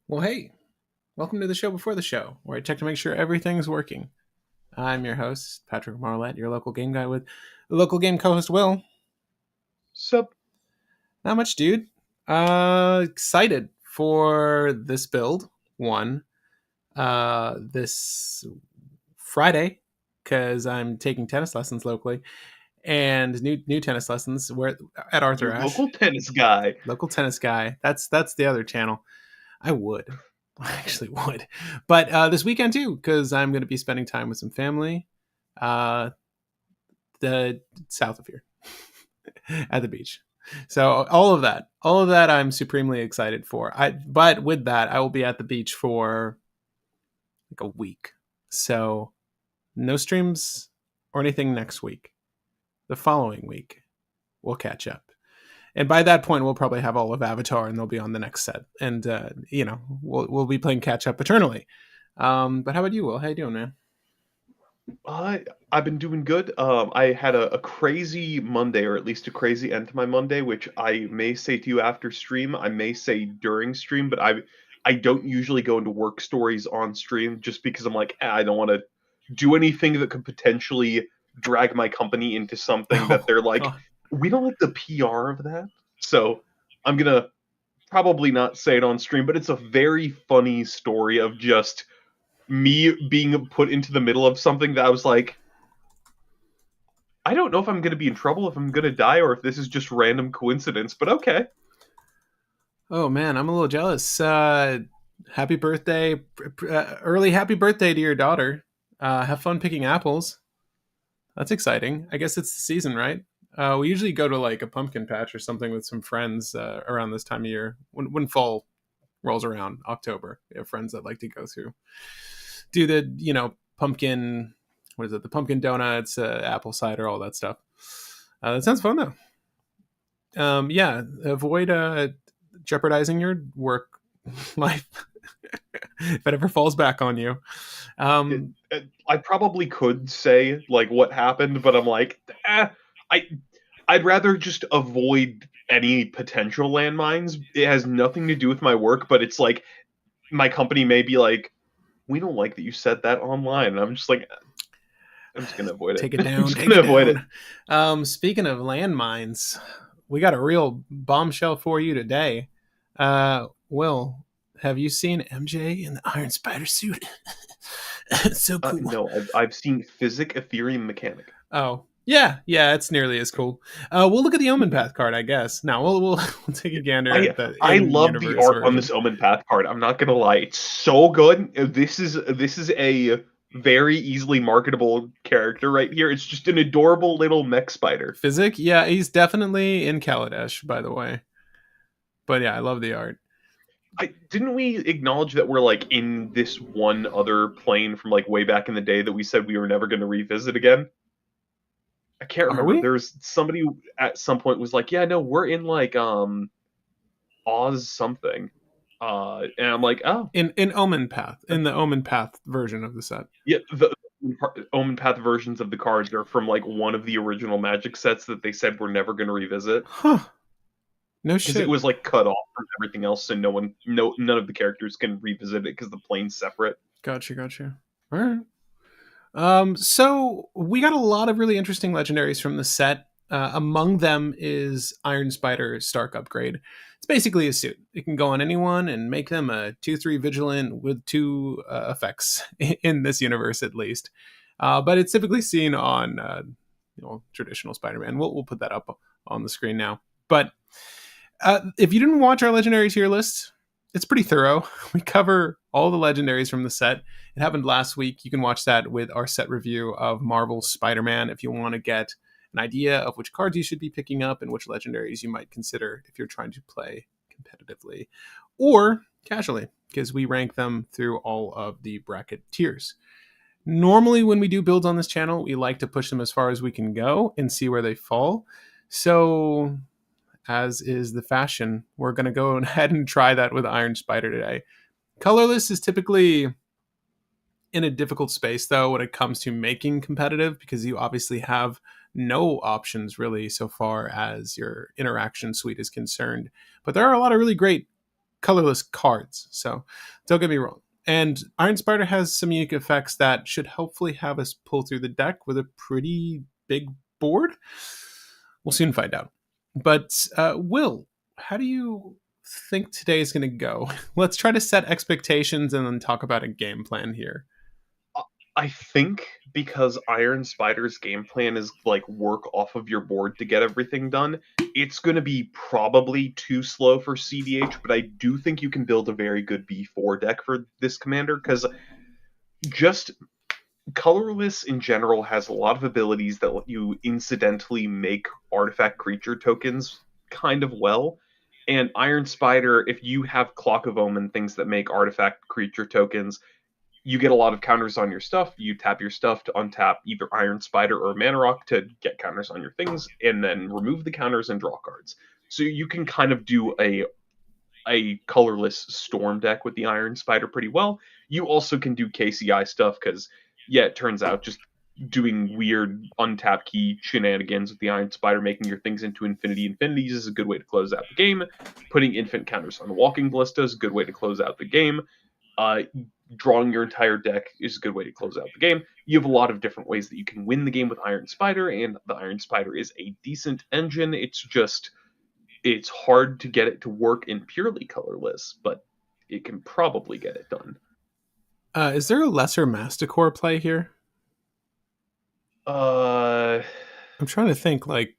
Well, hey, welcome to the show before the show, where I check to make sure everything's working. I'm your host, Patrick Marlette, your local game guy with the local game co-host Will. Sup? Not much, dude. Excited for this build. This Friday, because I'm taking tennis lessons locally, and new tennis lessons where at Arthur Your Ashe, local tennis guy. local tennis guy. That's the other channel. I would. I actually would. But this weekend too, because I'm going to be spending time with some family uh, the south of here at the beach. So all of that I'm supremely excited for. But with that, I will be at the beach for like a week. So no streams or anything next week. The following week, we'll catch up. And by that point, we'll probably have all of Avatar, and they'll be on the next set. And we'll be playing catch up eternally. But how about you, Will? How you doing, man? I've been doing good. I had a crazy Monday, or at least a crazy end to my Monday, which I may say to you after stream. I may say during stream, but I don't usually go into work stories on stream just because I'm like, I don't want to do anything that could potentially drag my company into something that Oh they're like, God. we don't like the PR of that. So I'm gonna probably not say it on stream, but it's a very funny story of just me being put into the middle of something that I was like, I don't know if I'm going to be in trouble, if I'm going to die, or if this is just random coincidence, but okay. Oh man, I'm a little jealous. Happy birthday, early happy birthday to your daughter. Have fun picking apples. That's exciting. I guess it's the season, right? We usually go to like a pumpkin patch or something with some friends around this time of year when fall rolls around, October. We have friends that like to go through do the pumpkin. What is it? The pumpkin donuts, apple cider, all that stuff. That sounds fun though. Yeah, avoid jeopardizing your work life if it ever falls back on you. Um, I probably could say like what happened, but I'm like, I I'd rather just avoid any potential landmines. It has nothing to do with my work, but it's like my company may be like, we don't like that you said that online, and I'm just like, I'm just gonna avoid it. take it I'm down. just Take gonna it avoid it. down. Speaking of landmines, we got a real bombshell for you today. Will, have you seen MJ in the Iron Spider suit? It's so cool. No, I've seen Physic Ethereum Mechanic. Oh, yeah, it's nearly as cool. We'll look at the Omen Path card, I guess. Now we'll take a gander I at the I love the in-universe art on version. this Omen Path card. I'm not gonna lie, it's so good. This is a very easily marketable character right here. It's just an adorable little mech spider. Physic, yeah, he's definitely in Kaladesh, by the way. But yeah, I love the art. I didn't we acknowledge that we're like in this one other plane from like way back in the day that we said we were never going to revisit again? I can't Are remember. we There's somebody who at some point was like, "Yeah, no, we're in like Oz something," and I'm like, "Oh, in Omen Path, in the Omen Path version of the set? yeah." The Omen Path versions of the cards are from like one of the original Magic sets that they said we're never going to revisit Huh? No because it shit. was like cut off from everything else, so none of the characters can revisit it because the plane's separate. Gotcha. All right. So we got a lot of really interesting legendaries from the set. Among them is Iron Spider Stark upgrade. It's basically a suit. It can go on anyone and make them a 2/3 vigilant with two effects in this universe, at least. But it's typically seen on traditional Spider-Man. We'll put that up on the screen now. But if you didn't watch our legendary tier list, it's pretty thorough. We cover all the legendaries from the set. It happened last week. You can watch that with our set review of Marvel's Spider-Man if you want to get an idea of which cards you should be picking up and which legendaries you might consider if you're trying to play competitively or casually, because we rank them through all of the bracket tiers. Normally, when we do builds on this channel, we like to push them as far as we can go and see where they fall. So as is the fashion, we're going to go ahead and try that with Iron Spider today. Colorless is typically in a difficult space, though, when it comes to making competitive, because you obviously have no options really so far as your interaction suite is concerned. But there are a lot of really great colorless cards. So don't get me wrong. And Iron Spider has some unique effects that should hopefully have us pull through the deck with a pretty big board. We'll soon find out. But Will, how do you think today is going to go? Let's try to set expectations and then talk about a game plan here. I think because Iron Spider's game plan is like work off of your board to get everything done, it's going to be probably too slow for cEDH, but I do think you can build a very good B4 deck for this commander because just Colorless in general has a lot of abilities that let you incidentally make artifact creature tokens kind of well. And Iron Spider, if you have Clock of Omen, things that make artifact creature tokens, you get a lot of counters on your stuff. You tap your stuff to untap either Iron Spider or Mana Rock to get counters on your things, and then remove the counters and draw cards. So you can kind of do a colorless storm deck with the Iron Spider pretty well. You also can do KCI stuff because, yeah, it turns out just doing weird untap key shenanigans with the Iron Spider, making your things into infinities is a good way to close out the game. Putting infant counters on Walking Ballista is a good way to close out the game. Drawing your entire deck is a good way to close out the game. You have a lot of different ways that you can win the game with Iron Spider, and the Iron Spider is a decent engine. It's hard to get it to work in purely colorless, but it can probably get it done. Is there a lesser Masticore play here? I'm trying to think. Like,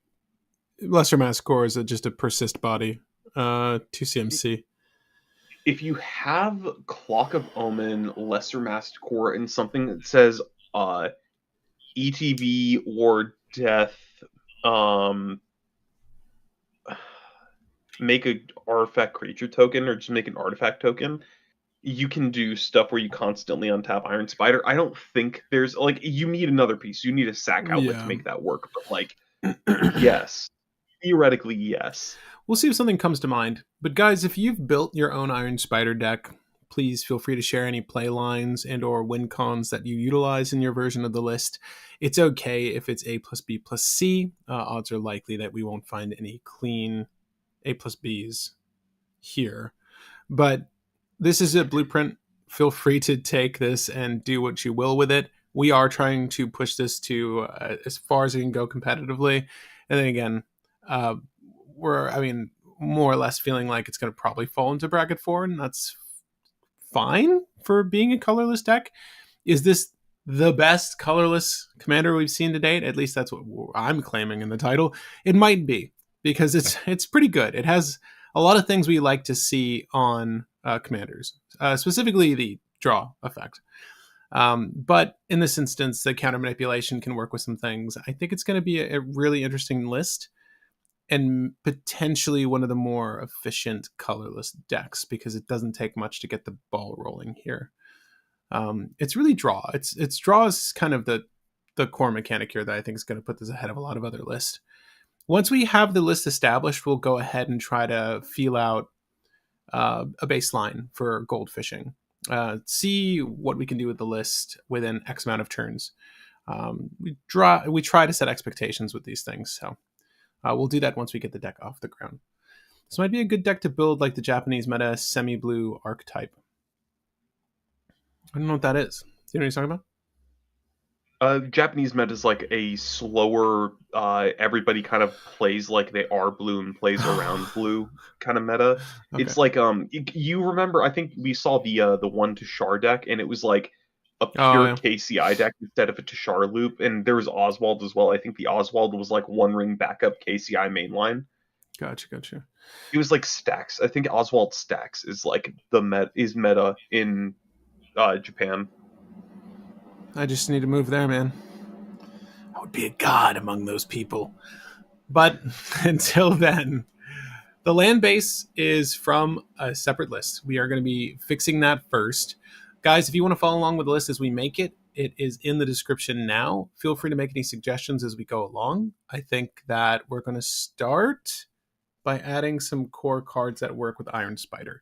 lesser Masticore is just a persist body. 2 CMC. If you have Clock of Omen, Lesser Masticore, and something that says ETB or Death, make a artifact creature token or just make an artifact token, you can do stuff where you constantly untap Iron Spider. I don't think there's like you need another piece. You need a sack outlet to make that work. But like, yes, theoretically, yes. We'll see if something comes to mind. But guys, if you've built your own Iron Spider deck, please feel free to share any play lines and or win cons that you utilize in your version of the list. It's okay if it's A plus B plus C. Odds are likely that we won't find any clean A plus Bs here. But this is a blueprint. Feel free to take this and do what you will with it. We are trying to push this to as far as it can go competitively. And then again, we're more or less feeling like it's going to probably fall into bracket 4, and that's fine for being a colorless deck. Is this the best colorless commander we've seen to date? At least that's what I'm claiming in the title. It might be, because it's pretty good. It has a lot of things we like to see on commanders, specifically the draw effect. But in this instance, the counter manipulation can work with some things. I think it's going to be a really interesting list, and potentially one of the more efficient colorless decks, because it doesn't take much to get the ball rolling here. It's really draw. It's draw is kind of the core mechanic here that I think is going to put this ahead of a lot of other lists. Once we have the list established, we'll go ahead and try to feel out a baseline for Goldfishing. See what we can do with the list within X amount of turns. We try to set expectations with these things, so we'll do that once we get the deck off the ground. This might be a good deck to build like the Japanese meta semi-blue archetype. I don't know what that is. Do you know what he's talking about? Japanese meta is like a slower, everybody kind of plays like they are blue and plays around blue kind of meta. Okay. It's like you remember, I think we saw the one Tashar deck, and it was like a pure KCI deck instead of a Tashar loop, and there was Oswald as well. I think the Oswald was like one ring backup KCI mainline. Gotcha. It was like Stacks. I think Oswald Stacks is like meta in Japan. I just need to move there, man. I would be a god among those people. But until then, the land base is from a separate list. We are going to be fixing that first. Guys, if you want to follow along with the list as we make it, it is in the description now. Feel free to make any suggestions as we go along. I think that we're going to start by adding some core cards that work with Iron Spider.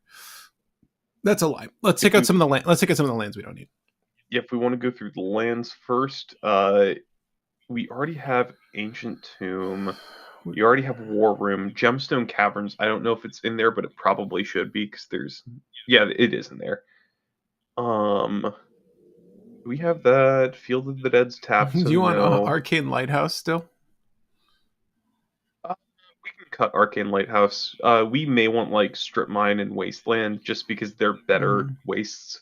That's a lie. Let's take out some of the land. Let's take out some of the lands we don't need. If we want to go through the lands first, we already have Ancient Tomb. You already have War Room. Gemstone Caverns, I don't know if it's in there, but it probably should be, because there's... Yeah, it is in there. We have that. Field of the Dead's tapped, Do so you want no. Arcane Lighthouse still? Uh, we can cut Arcane Lighthouse. We may want, like, Strip Mine and Wasteland, just because they're better Mm. wastes.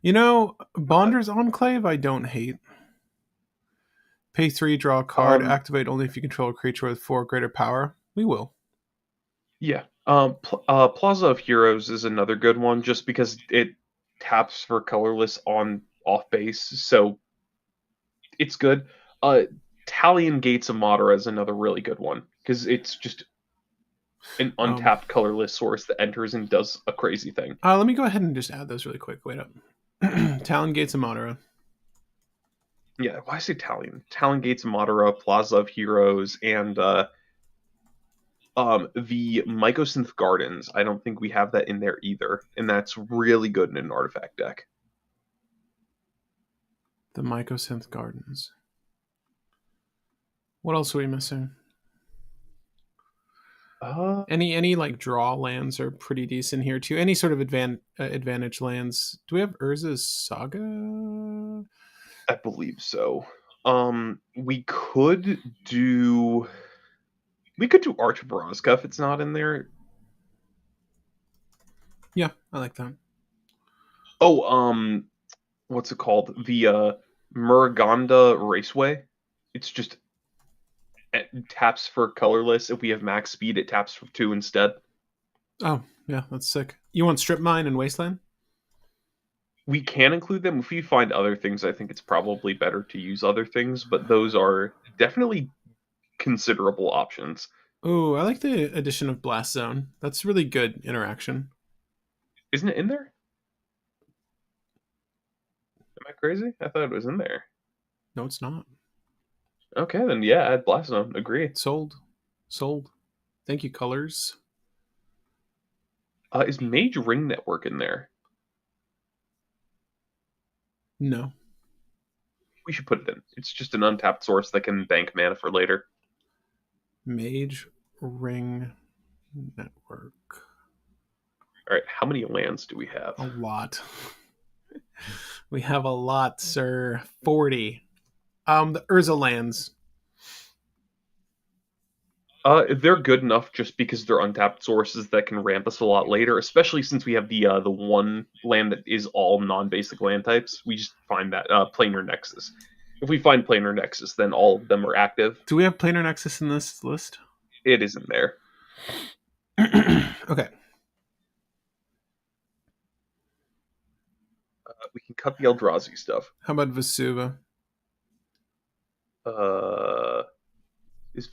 You know, Bonder's Enclave, I don't hate. Pay 3, draw a card, Um, activate only if you control a creature with 4 greater power. We will. yeah. Plaza of Heroes is another good one, just because it taps for colorless on off base, so it's good. Talion Gates of Madara is another really good one, because it's just an Um, untapped colorless source that enters and does a crazy thing. Let me go ahead and just add those really quick. Wait up. Talon Gates of Madara. Yeah, why say Talion? Talon Gates of Madara, Plaza of Heroes, and the Mycosynth Gardens. I don't think we have that in there either, and that's really good in an artifact deck. The Mycosynth Gardens. What else are we missing? Uh, Any like draw lands are pretty decent here too. Any sort of advantage lands. Do we have Urza's Saga? I believe so. We could do Arch of Brazka if it's not in there. Yeah, I like that. Oh, what's it called? The Muruganda Raceway. It's just it taps for colorless. If we have max speed, it taps for 2 instead. Oh, yeah, that's sick. You want Strip Mine and Wasteland? We can include them if we find other things. I think it's probably better to use other things, but those are definitely considerable options. Oh, I like the addition of Blast Zone. That's really good interaction. Isn't it in there? Am I crazy? I thought it was in there. No, it's not. Okay, then yeah, add Blast Zone. Agree. Sold. Sold. Thank you, Colors. Is Mage Ring Network in there? No. We should put it in. It's just an untapped source that can bank mana for later. Mage Ring Network. All right, how many lands do we have? A lot. We have a lot, sir. 40. The Urza lands. They're good enough just because they're untapped sources that can ramp us a lot later, especially since we have the one land that is all non-basic land types. We just find that Planar Nexus. If we find Planar Nexus, then all of them are active. Do we have Planar Nexus in this list? It isn't there. Okay. We can cut the Eldrazi stuff. How about Vesuva? Is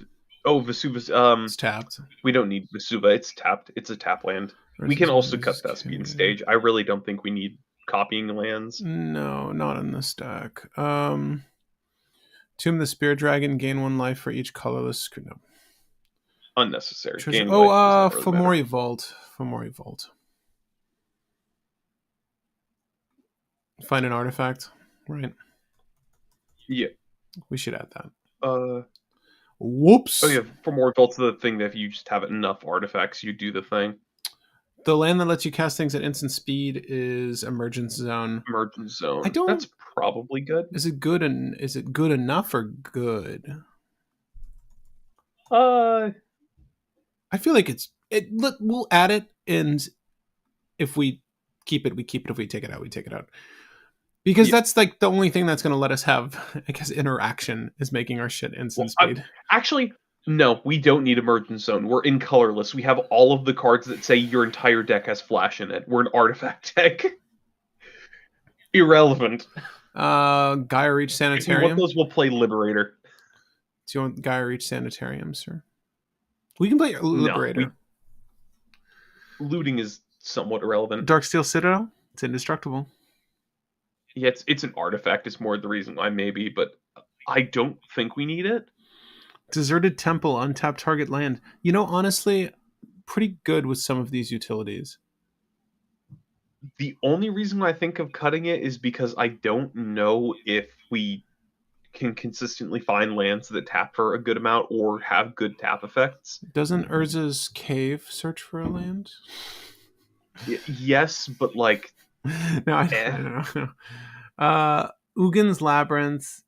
Vesuva's It's tapped. we don't need Vesuva. It's tapped. It's a tap land. We can also cut Thespian Stage. I really don't think we need copying lands. No, not in this deck. Tomb the Spear Dragon, gain 1 life for each colorless. No. Unnecessary. Fomori Vault. Fomori Vault. Find an artifact, right? Yeah. We should add that. Whoops. Oh yeah, Fomori Vault's the thing that if you just have enough artifacts, you do the thing. The land that lets you cast things at instant speed is Emergence Zone. Emergence Zone. That's probably good. Is it good enough or good? I feel like we'll add it, and if we keep it, we keep it. If we take it out, we take it out. Because that's like the only thing that's going to let us have, I guess, interaction is making our shit instant speed. Actually, no, we don't need Emergence Zone. We're in colorless. We have all of the cards that say your entire deck has flash in it. We're an artifact deck. Irrelevant. Gaia Reach Sanitarium. If you want those, we'll play Liberator. Do you want Gaia Reach Sanitarium, sir? We can play Liberator. No, looting is somewhat irrelevant. Darksteel Citadel? It's indestructible. Yeah, it's an artifact. It's more the reason why, maybe, but I don't think we need it. Deserted Temple, untapped target land. You know, honestly, pretty good with some of these utilities. The only reason I think of cutting it is because I don't know if we can consistently find lands that tap for a good amount or have good tap effects. Doesn't Urza's Cave search for a land? Yes, but like, No, I eh. don't know. Ugin's Labyrinth.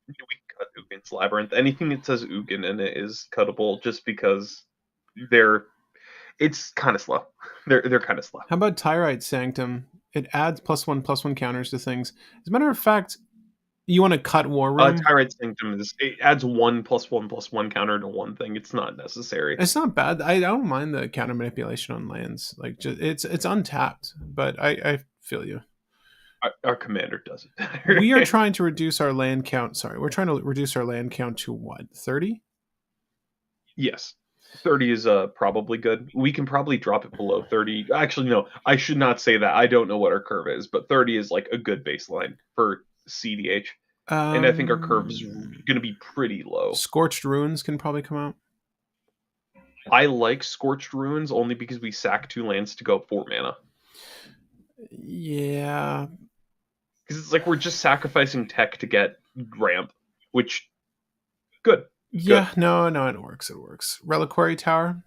We cut Ugin's Labyrinth. Anything that says Ugin in it is cuttable just because they're it's kind of slow. They're kind of slow. How about Tyrite Sanctum? It adds +1/+1 counters to things. As a matter of fact, you want to cut War Room? Tyrant Sanctum it adds 1+1/+1 counter to one thing. It's not necessary. It's not bad. I don't mind the counter manipulation on lands. Like, just, it's untapped, but I feel you. Our commander does it. We are trying to reduce our land count. Sorry, we're trying to reduce our land count to what? 30? Yes. 30 is probably good. We can probably drop it below 30. Actually, no, I should not say that. I don't know what our curve is, but 30 is like a good baseline for cEDH. And I think our curve is going to be pretty low. Scorched Ruins can probably come out. I like Scorched Ruins only because we sack 2 lands to go 4 mana. Yeah. Because it's like we're just sacrificing tech to get ramp, which, good. Yeah, good. no, it works. It works. Reliquary Tower?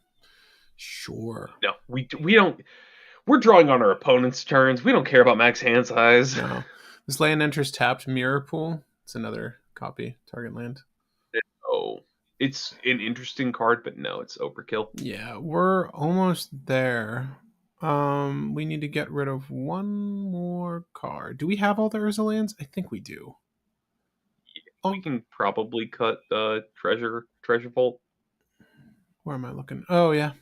Sure. No, we don't. We're drawing on our opponent's turns. We don't care about max hand size. No. This land enters tapped Mirror Pool. It's another copy. Target land. Oh. It's an interesting card, but no, it's overkill. Yeah, we're almost there. We need to get rid of one more card. Do we have all the Urza lands? I think we do. Yeah, we can probably cut treasure vault. Where am I looking? Oh yeah.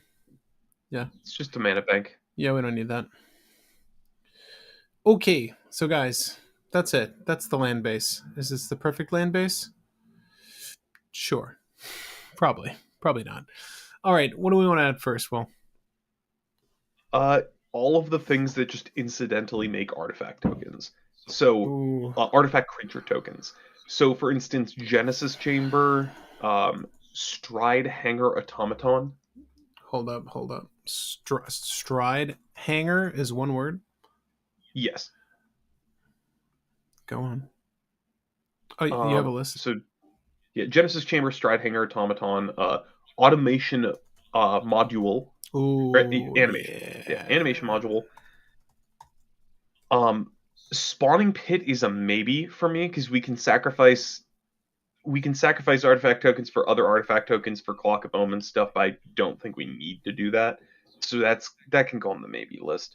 Yeah. It's just a mana bank. Yeah, we don't need that. Okay, so guys, that's it. That's the land base. Is this the perfect land base? Sure. Probably. Probably not. All right, what do we want to add first, Will? All of the things that just incidentally make artifact tokens. So, artifact creature tokens. So, for instance, Genesis Chamber, Stride Hanger Automaton. Hold up. Stride Hanger is one word? Yes. Go on. Oh, you have a list? So, yeah, Genesis Chamber, Stride Hanger Automaton, Automation Module. Ooh, animation. Yeah, animation module. Spawning Pit is a maybe for me because we can sacrifice artifact tokens for other artifact tokens for Clock of Omen stuff, but I don't think we need to do that. So that can go on the maybe list.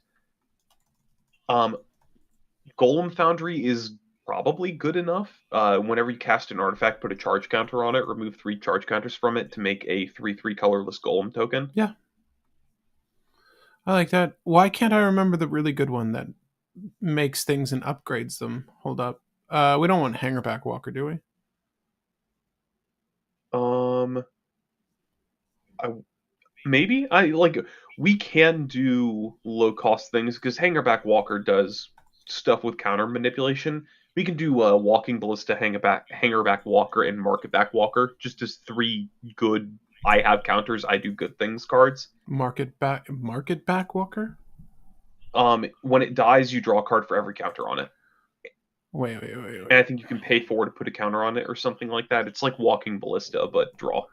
Golem Foundry is probably good enough. Whenever you cast an artifact, put a charge counter on it, remove 3 charge counters from it to make a 3/3 colorless golem token. Yeah. I like that. Why can't I remember the really good one that makes things and upgrades them? Hold up. We don't want Hangerback Walker, do we? Maybe we can do low cost things because Hangerback Walker does stuff with counter manipulation. We can do Walking Ballista, Hangerback Walker, and Marketback Walker just as 3 good. I have counters. I do good things cards. Marketback Walker. When it dies, you draw a card for every counter on it. Wait. And I think you can pay 4 to put a counter on it or something like that. It's like Walking Ballista, but draw.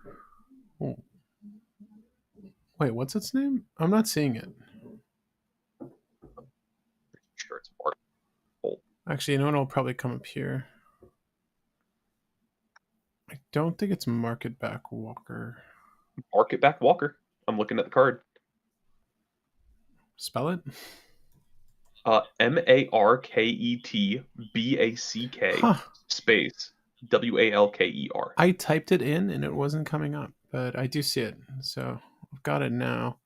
Oh. Wait, what's its name? I'm not seeing it. Sure, it's Mark. Actually, you know what? It'll probably come up here. I don't think it's Marketback Walker. Marketback Walker. I'm looking at the card. Spell it. MARKETBACK space WALKER. I typed it in and it wasn't coming up, but I do see it. So I've got it now.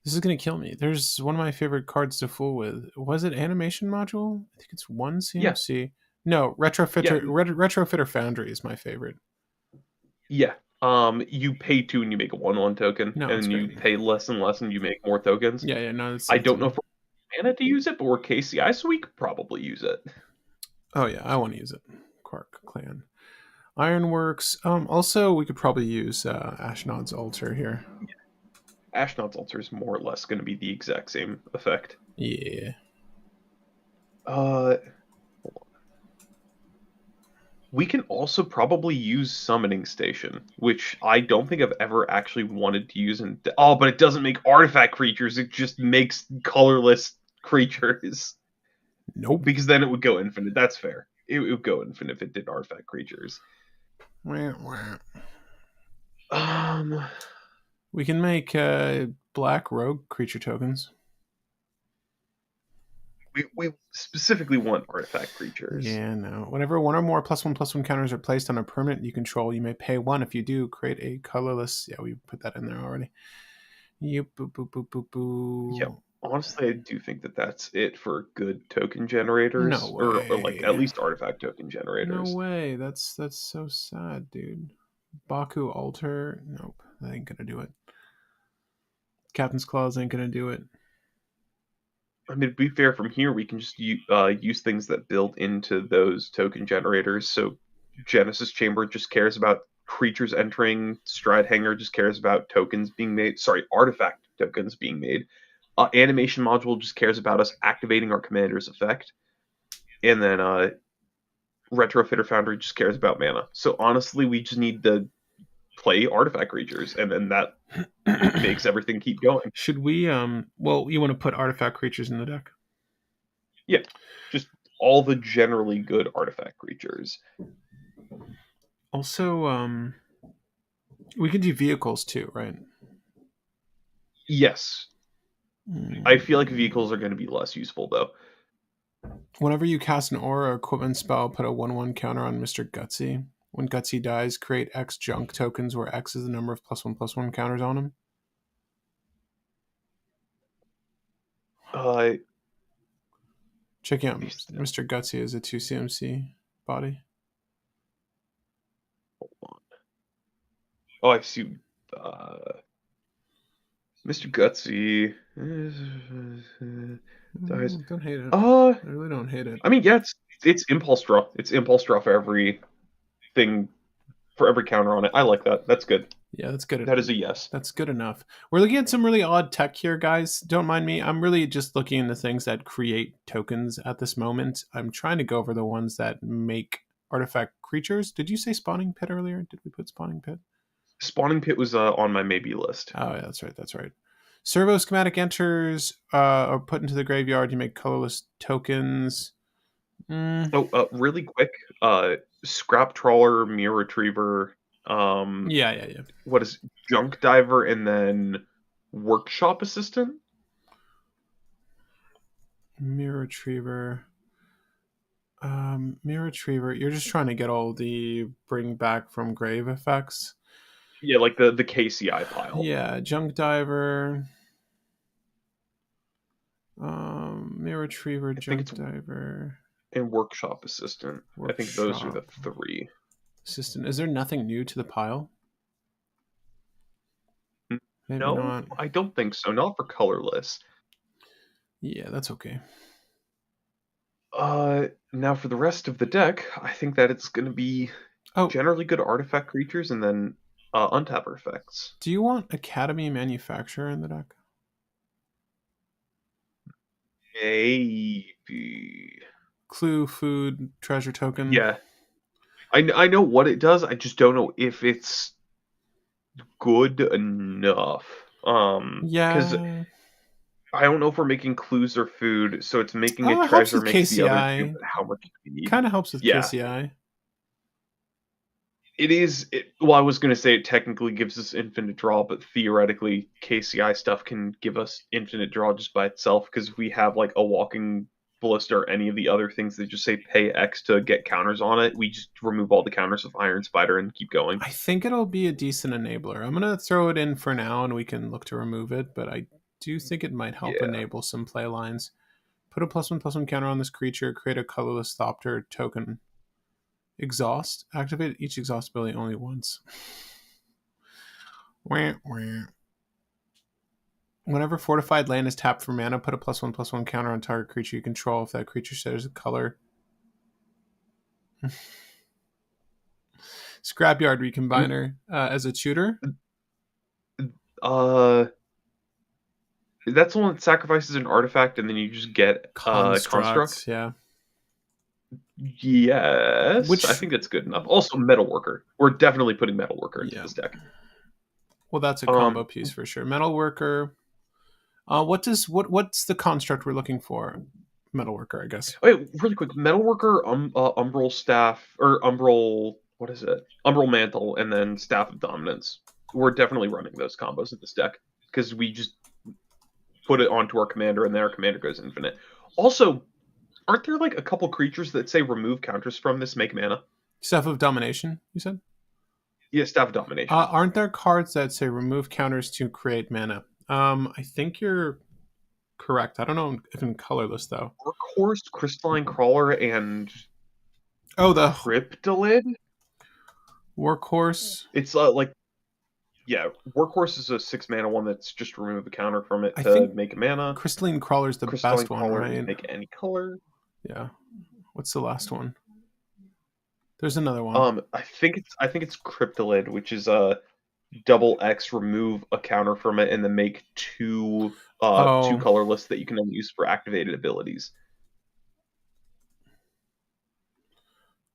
This is going to kill me. There's one of my favorite cards to fool with. Was it Animation Module? I think it's 1 CMC. Yeah. No, Retrofitter Foundry is my favorite. Yeah. You pay 2 and you make a 1/1 token, and then you pay less and less and you make more tokens. Yeah. No, I don't know if we're mana to use it, but we're KCI, so we could probably use it. Oh yeah, I want to use it. Quark Clan. Ironworks. Also, we could probably use Ashnod's Altar here. Yeah. Ashnod's Altar is more or less going to be the exact same effect. Yeah. We can also probably use Summoning Station, which I don't think I've ever actually wanted to use. Oh, but it doesn't make artifact creatures. It just makes colorless creatures. Nope. Because then it would go infinite. That's fair. It would go infinite if it did artifact creatures. Um, We can make black rogue creature tokens. we specifically want artifact creatures. Yeah, no. Whenever one or more +1/+1 counters are placed on a permanent you control, you may pay 1. If you do, create a colorless. Yeah, we put that in there already. Yep, boo, boo, boo, boo, Yeah, boo. honestly, I do think that that's it for good token No generators, or like at way. least artifact token No generators. way. That's so sad, dude. Baku Altar. Nope. That ain't gonna do it. Captain's Claws ain't gonna do it. I mean, to be fair, from here we can just use things that build into those token generators. So Genesis Chamber just cares about creatures entering. Stride Hanger just cares about tokens being made. Sorry, artifact tokens being made. Animation Module just cares about us activating our commander's effect. And then Retrofitter Foundry just cares about mana. So honestly, we just need to play artifact creatures, and then that makes everything keep going. Should we well, you want to put artifact creatures in the deck? Yeah, just all the generally good artifact creatures. Also, we can do vehicles too, right? Yes, I feel like vehicles are going to be less useful though. Whenever you cast an aura or equipment spell, put a 1/1 counter on Mr. Gutsy. When Gutsy dies, create X junk tokens where X is the number of +1/+1 counters on him. Uh, Checking out Mr. Gutsy as a 2 CMC body. hold on. Oh, I see. Mr. Gutsy dies. Don't hate it. Uh, I really don't hate it. I mean, yeah, it's impulse draw. It's impulse draw for every thing, for every counter on it. I like that. That's good. Yeah, that's good. That is a yes. That's good enough. We're looking at some really odd tech here, guys. Don't mind me. I'm really just looking into things that create tokens at this moment. I'm trying to go over the ones that make artifact creatures. Did you say spawning pit earlier? Did we put spawning pit? Spawning Pit was on my maybe list. Oh, yeah, that's right. That's right. Servo schematic enters are put into the graveyard. You make colorless tokens. Oh, really quick, Scrap Trawler, Mirror Retriever, Yeah. what is Junk Diver, and then Workshop Assistant? Mirror Retriever. Mirror Retriever. You're just trying to get all the bring back from grave effects. Yeah, like the KCI pile. Yeah, Junk Diver. Mirror Retriever, Junk Diver, and Workshop Assistant. I think those are the three. Assistant. Is there nothing new to the pile? Maybe No, not. I don't think so. Not for Colorless. Yeah, that's okay. Now for the rest of the deck, I think that it's going to be generally good artifact creatures and then untapper effects. Do you want Academy Manufacturer in the deck? Maybe. Clue, food, treasure token. Yeah. I know what it does. I just don't know if it's good enough. Because I don't know if we're making clues or food, so it's making a treasure makes KCI. the other two, but how much do we need? Kind of helps with KCI. It is. Well, I was going to say it technically gives us infinite draw, but theoretically, KCI stuff can give us infinite draw just by itself because we have like a walking ballista or any of the other things that just say pay X to get counters on it. We just remove all the counters with Iron Spider and keep going. I think it'll be a decent enabler. I'm going to throw it in for now and we can look to remove it, but I do think it might help enable some play lines. Put a +1/+1 counter on this creature, create a colorless Thopter token. Exhaust. Activate each exhaust ability only once. Whenever fortified land is tapped for mana, put a +1/+1 counter on target creature you control if that creature shares a color. Scrapyard Recombiner as a tutor. That's the one that sacrifices an artifact and then you just get construct. Yeah. Yes, I Which, think that's good enough. Also, Metalworker. We're definitely putting Metalworker into yeah. this deck. Well, that's a combo Um, piece for sure. Metalworker. What's the construct we're looking for? Metalworker, I guess. wait, really quick. Metalworker, Umbral Staff, or Umbral, what is it? Umbral Mantle, and then Staff of Dominance. We're definitely running those combos in this deck because we just put it onto our commander, and then our commander goes infinite. Also, aren't there like a couple creatures that say remove counters from this, make mana? Staff of Domination, you said? Yeah, Staff of Domination. Aren't there cards that say remove counters to create mana? I think you're correct. I don't know if in colorless though. Workhorse, Crystalline Crawler, and Oh, the Cryptolid? workhorse. It's like, yeah, Workhorse is a 6 mana one that's just remove a counter from it I to think make a mana. Crystalline Crawler's the Crystalline best one, Crawler is right? make any color. Yeah. What's the last one? There's another one. I think it's Cryptolid, which is a double X, remove a counter from it, and then make two Oh, colorless that you can then use for activated abilities.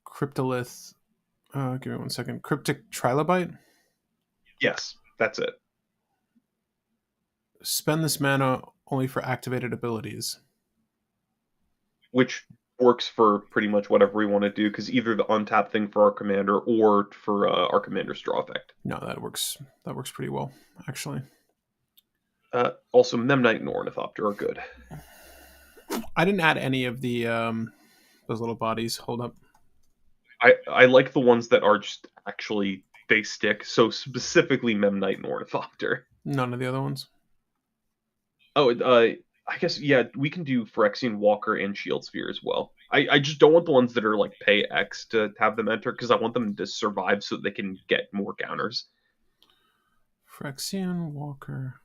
Cryptolith. Give me 1 second. Cryptic Trilobite. Yes, that's it. Spend this mana only for activated abilities. Which works for pretty much whatever we want to do, because either the untap thing for our commander or for our commander's draw effect. No, that works. That works pretty well, actually. Also, Memnite and Ornithopter are good. I didn't add any of the those little bodies. Hold up. I like the ones that are just actually they stick. So specifically Memnite and Ornithopter. None of the other ones. Oh, I guess yeah, we can do Phyrexian Walker and Shield Sphere as well. I just don't want the ones that are like pay X to have them enter because I want them to survive so they can get more counters. Phyrexian Walker.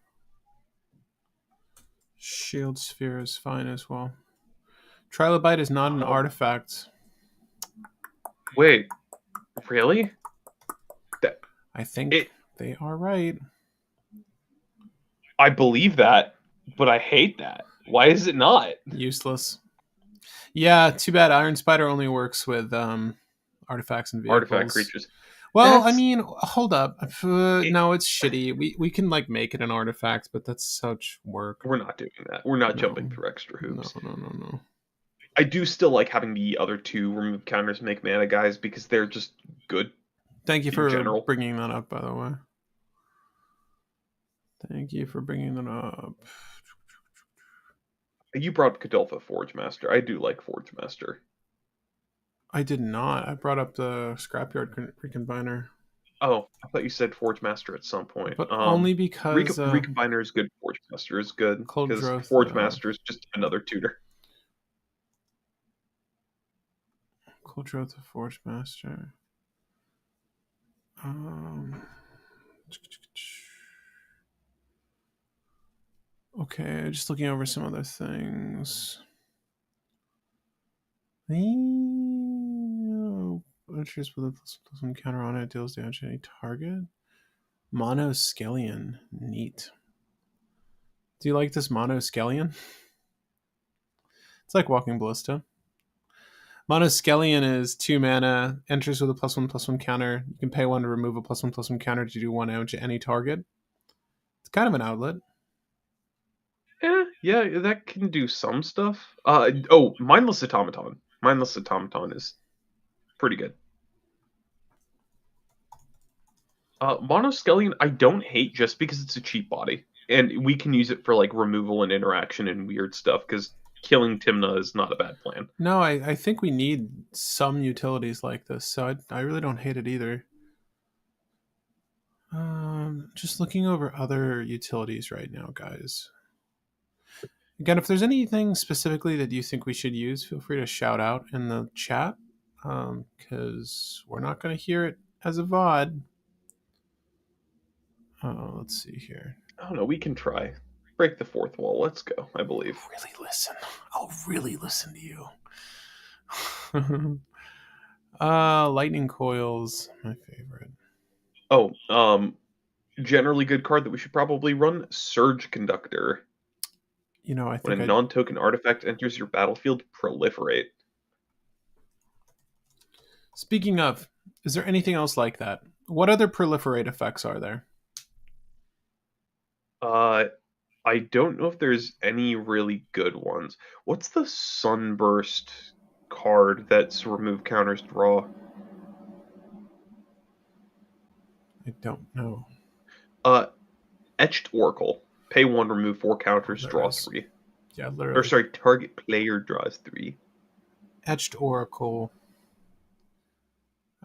Shield Sphere is fine as well. Trilobite is not an artifact. Wait, really? That I think it? they are right. I believe that, but I hate that. Why is it not? Useless. Yeah, too bad. Iron Spider only works with artifacts and Artifact vehicles. creatures. Well, I That's mean, hold up. it, No, it's shitty. We can like make it an artifact, but that's such work. we're not doing that. We're not No, jumping through extra no, hoops. no, no, no. I do still like having the other two remove counters make mana guys because they're just good Thank you in for general. bringing that up, by the way. Thank you for bringing that up. You brought up Godolpho Forge Master. I do like Forge Master. I did not. I brought up the Scrapyard Recombiner. Oh, I thought you said Forge Master at some point. But only because Recombiner is good. Forge Master is good Cold because Growth. Forge Master is just another tutor. Cold Growth of Forge Master. Okay, just looking over some other things. Entries with a +1 counter on it deals damage to any target. Monoskellion. Neat. Do you like this Monoskellion? It's like Walking Ballista. Monoskellion is 2 mana, enters with a +1/+1 counter. You can pay 1 to remove a +1/+1 counter to do 1 damage to any target. It's kind of an outlet. Yeah, that can do some stuff. Mindless Automaton. Mindless Automaton is pretty good. Monoskellion, I don't hate just because it's a cheap body. And we can use it for like removal and interaction and weird stuff because killing Timna is not a bad plan. No, I think we need some utilities like this, so I really don't hate it either. Just looking over other utilities right now, guys. Again, if there's anything specifically that you think we should use, feel free to shout out in the chat, because we're not going to hear it as a VOD. Let's see here. I don't know, we can try. Break the fourth wall. Let's go, I believe. Really listen. I'll really listen to you. Lightning Coils, my favorite. Oh, generally good card that we should probably run, Surge Conductor. You know, I When think a non-token artifact enters your battlefield, proliferate. Speaking of, is there anything else like that? What other proliferate effects are there? Uh, I don't know if there's any really good ones. What's the Sunburst card that's remove counters draw? I don't know. Uh, Etched Oracle. Pay 1, remove 4 Oh, counters, there draw is. 3. Yeah, Or literally. sorry, target player draws 3. Etched Oracle.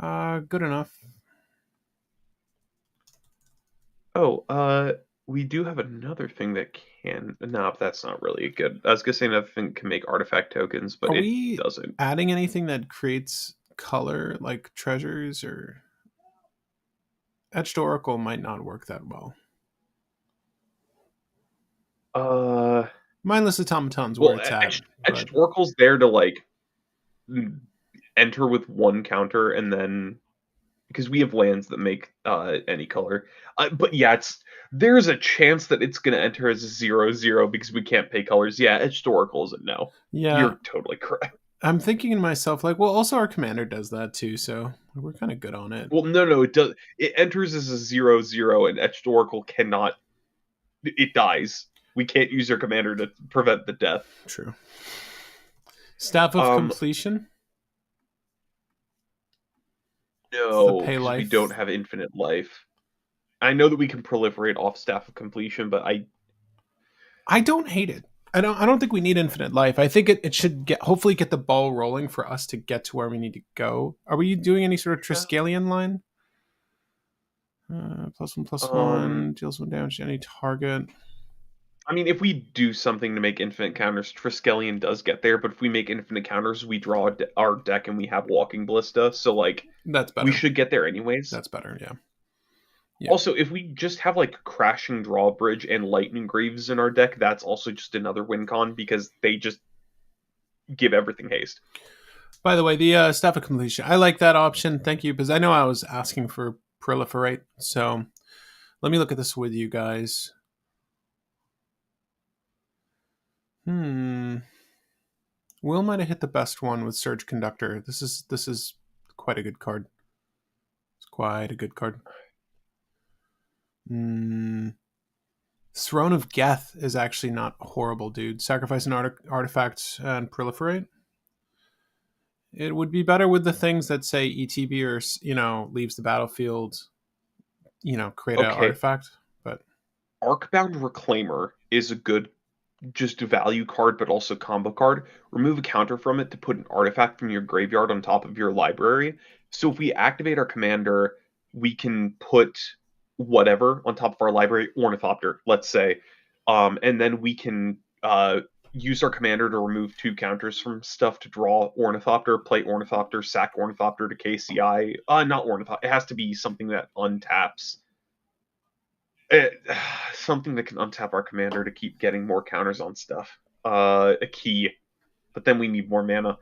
Good enough. Oh, we do have another thing that can. No, that's not really good. I was gonna say another thing can make artifact tokens, but Are it we doesn't. adding anything that creates color, like treasures, or Etched Oracle might not work that well. Uh, Mindless Automaton's where well, it's at, but Etched Oracle's there to like enter with 1 counter, and then because we have lands that make any color. But yeah, there's a chance that it's gonna enter as a 0/0 because we can't pay colors. Yeah, Etched Oracle is a no. yeah, You're totally correct. I'm thinking to myself, like, well, also our commander does that too, so we're kind of good on it. Well, no, it does. It enters as a 0/0, and Etched Oracle cannot. It dies. We can't use our commander to prevent the death. True. Staff of Um, Completion. It's the no, pay because we don't life. have infinite life. I know that we can proliferate off Staff of Completion, but I don't hate it. I don't think we need infinite life. I think it should hopefully get the ball rolling for us to get to where we need to go. Are we doing any sort of yeah. Triskelion line? Um, +1/+1 deals 1 damage to any target. I mean, if we do something to make infinite counters, Triskelion does get there. But if we make infinite counters, we draw our deck and we have Walking Ballista. So like, That's we better. should get there anyways. That's better. Yeah. Yeah. Also, if we just have like Crashing Drawbridge and Lightning Greaves in our deck, that's also just another win con because they just give everything haste. By the way, the Staff of Completion. I like that option. Thank you, because I know I was asking for proliferate. So let me look at this with you guys. Will might have hit the best one with Surge Conductor. This is quite a good card. It's quite a good card. Throne of Geth is actually not horrible, dude. Sacrifice an artifact and proliferate. It would be better with the things that say ETB or leaves the battlefield. Create an Okay, artifact. But Arcbound Reclaimer is a good just value card, but also combo card. Remove a counter from it to put an artifact from your graveyard on top of your library. So if we activate our commander, we can put whatever on top of our library, Ornithopter, let's say, and then we can use our commander to remove 2 counters from stuff to draw Ornithopter, play Ornithopter, sack Ornithopter to KCI. Not Ornithopter. It has to be something that untaps it, something that can untap our commander to keep getting more counters on stuff. A key, but then we need more mana.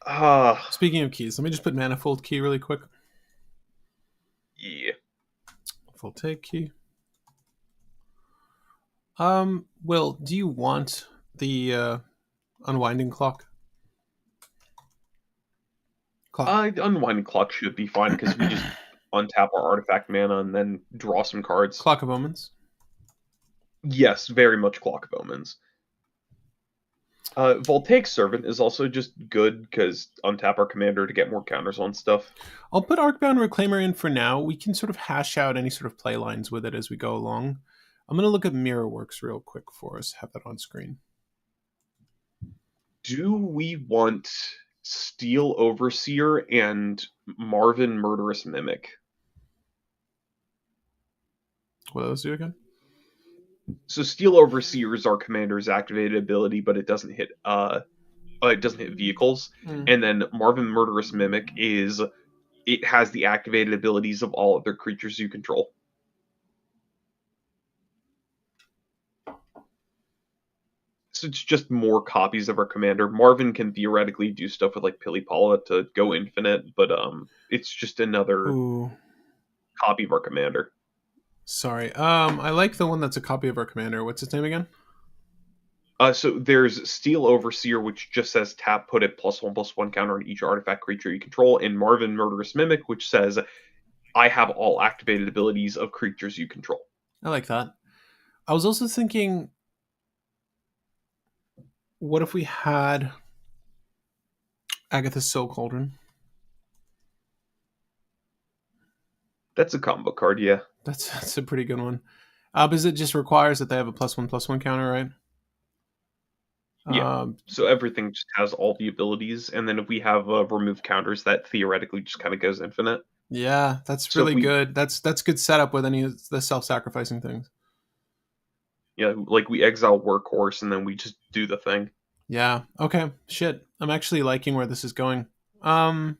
Uh, speaking of keys, let me just put Manifold Key really quick. yeah. Full take key. Will, do you want the unwinding clock? Unwinding Clock should be fine because we just untap our artifact mana and then draw some cards. Clock of Omens. Yes, very much Clock of Omens. Voltaic Servant is also just good because untap our commander to get more counters on stuff. I'll put Arcbound Reclaimer in for now. We can sort of hash out any sort of play lines with it as we go along. I'm going to look at Mirrorworks real quick for us. Have that on screen. Do we want Steel Overseer and Marvin Murderous Mimic? What do those do again? So Steel Overseer is our commander's activated ability, but it doesn't hit vehicles. And then Marvin Murderous Mimic it has the activated abilities of all other creatures you control. So it's just more copies of our commander. Marvin can theoretically do stuff with like Pilipala to go infinite, but it's just another Ooh. copy of our commander. Sorry. I like the one that's a copy of our commander. What's its name again? So there's Steel Overseer, which just says tap, put a +1/+1 counter on each artifact creature you control, and Marvin Murderous Mimic, which says I have all activated abilities of creatures you control. I like that. I was also thinking, what if we had Agatha's Soul Cauldron? That's a combo card, yeah. That's a pretty good one. Because it just requires that they have a +1/+1 counter, right? Yeah. Um, So everything just has all the abilities, and then if we have remove counters, that theoretically just kind of goes infinite. yeah, that's So if really we, good. That's good setup with any of the self-sacrificing things. yeah, like we exile Workhorse, and then we just do the thing. Yeah. Okay. Shit. I'm actually liking where this is going. Um,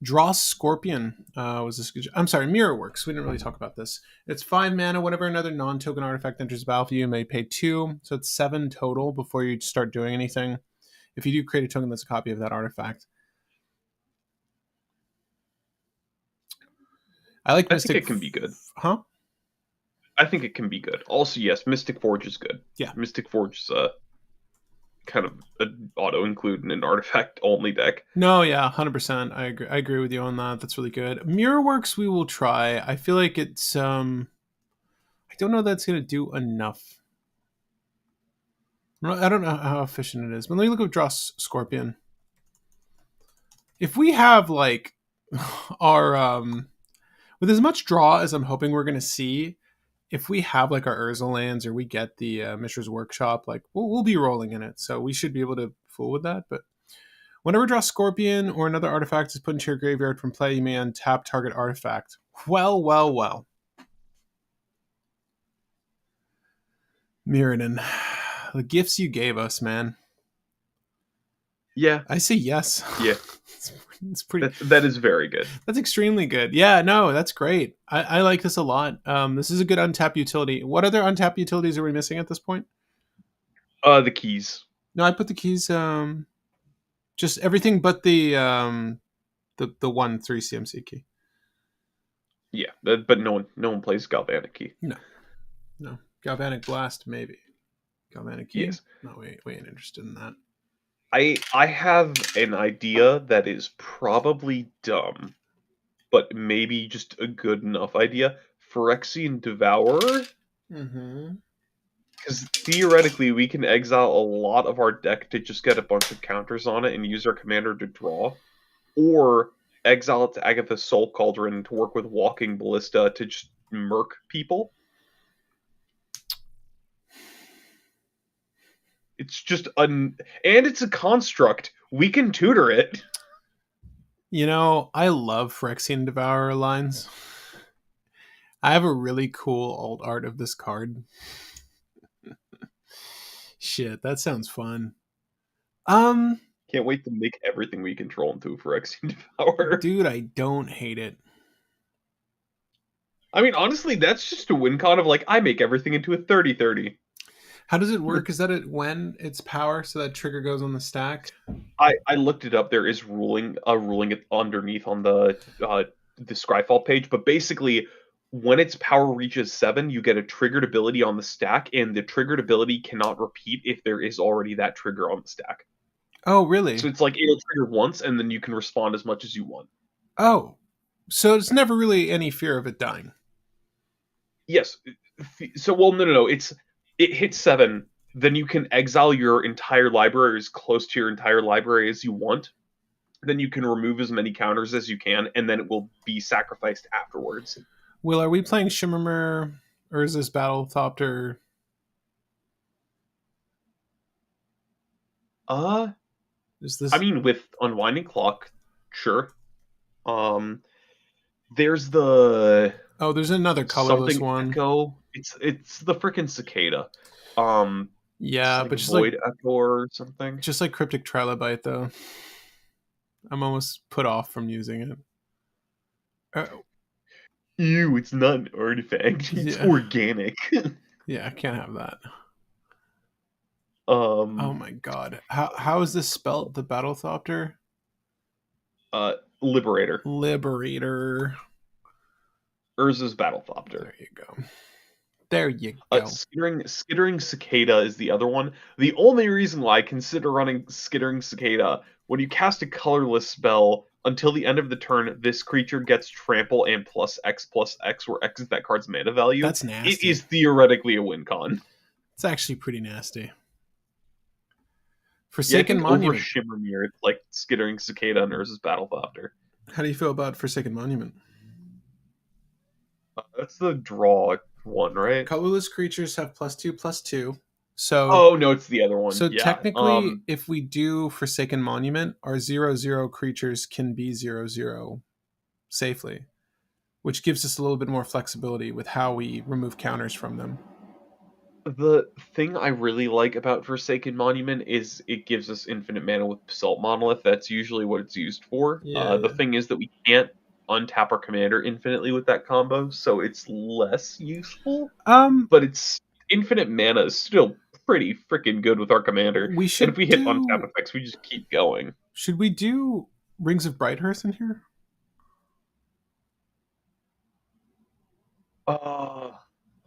Dross Scorpion was this good? I'm sorry, Mirror Works. We didn't really talk about this. It's 5 mana. Whenever another non-token artifact enters the battlefield, you may pay 2. So it's 7 total before you start doing anything. If you do create a token that's a copy of that artifact. I like I think Mystic. it can be good. Huh? I think it can be good. Also, yes, Mystic Forge is good. Yeah. Mystic Forge is kind of an auto include in an artifact only deck. No, yeah, 100%. I agree with you on that. That's really good. Mirror Works we will try. I feel like it's I don't know that's going to do enough. I don't know how efficient it is. But let me look at Dross Scorpion. If we have like our with as much draw as I'm hoping we're going to see, if we have like our Urza lands or we get the Mishra's Workshop, like we'll be rolling in it. So we should be able to fool with that. But whenever draw Scorpion or another artifact is put into your graveyard from play, you may untap target artifact. Well, well, well. Mirrodin, the gifts you gave us, man. Yeah. I say yes. Yeah. It's pretty. That is very good. That's extremely good. Yeah, no, that's great. I like this a lot. This is a good untap utility. What other untap utilities are we missing at this point? The keys. No, I put the keys. Just everything but the 1/3 CMC key. Yeah, but no one plays Galvanic Key. No, Galvanic Blast maybe. Galvanic key. Yes. No, we ain't interested in that. I have an idea that is probably dumb, but maybe just a good enough idea. Phyrexian Devourer? Mm-hmm. Because theoretically, we can exile a lot of our deck to just get a bunch of counters on it and use our commander to draw. Or exile it to Agatha's Soul Cauldron to work with Walking Ballista to just murk people. It's just and it's a construct. We can tutor it. You know, I love Phyrexian Devourer lines. I have a really cool alt art of this card. Shit, that sounds fun. Can't wait to make everything we control into a Phyrexian Devourer. Dude, I don't hate it. I mean, honestly, that's just a win con of like, I make everything into a 30/30. How does it work? Is that it when it's power, so that trigger goes on the stack? I looked it up. There is a ruling underneath on the Scryfall page, but basically, when its power reaches 7, you get a triggered ability on the stack, and the triggered ability cannot repeat if there is already that trigger on the stack. Oh, really? So it's like it'll trigger once, and then you can respond as much as you want. Oh, so it's never really any fear of it dying. Yes. So, well, no. It hits 7, then you can exile your entire library as close to your entire library as you want. Then you can remove as many counters as you can, and then it will be sacrificed afterwards. Will, are we playing Shimmermer, or is this Battlethopter? Is this? I mean, with Unwinding Clock, sure. There's the Oh, there's another colorless something one. Echo. It's the freaking Cicada. Yeah, like but just Void like Echo or something. just like Cryptic Trilobite, though. I'm almost put off from using it. Ew, it's not an artifact. It's Yeah. organic. Yeah, I can't have that. um. Oh my god. How is this spelled? The Battlethopter? Liberator. Liberator. Urza's Battlethopter. There you go. There you go. Skittering Cicada is the other one. The only reason why I consider running Skittering Cicada, when you cast a colorless spell, until the end of the turn, this creature gets trample and plus X, where X is that card's mana value. That's It nasty. is theoretically a win con. It's actually pretty nasty. Yeah, I Forsaken think over Monument. Shimmermere, it's like Skittering Cicada and Urza's Battle Thopter. How do you feel about Forsaken Monument? That's the draw one, right? Colorless creatures have +2/+2. So Oh no, it's the other one. so Yeah. technically, if we do Forsaken Monument, our 0/0 creatures can be 0/0 safely, which gives us a little bit more flexibility with how we remove counters from them. The thing I really like about Forsaken Monument is it gives us infinite mana with Basalt Monolith. That's usually what it's used for. Yeah, The yeah. thing is that we can't untap our commander infinitely with that combo, so it's less useful. Um, But it's infinite mana is still pretty freaking good with our commander. we And if should we hit untap do. effects, we just keep going. Should we do Rings of Brighthearth in here? Uh,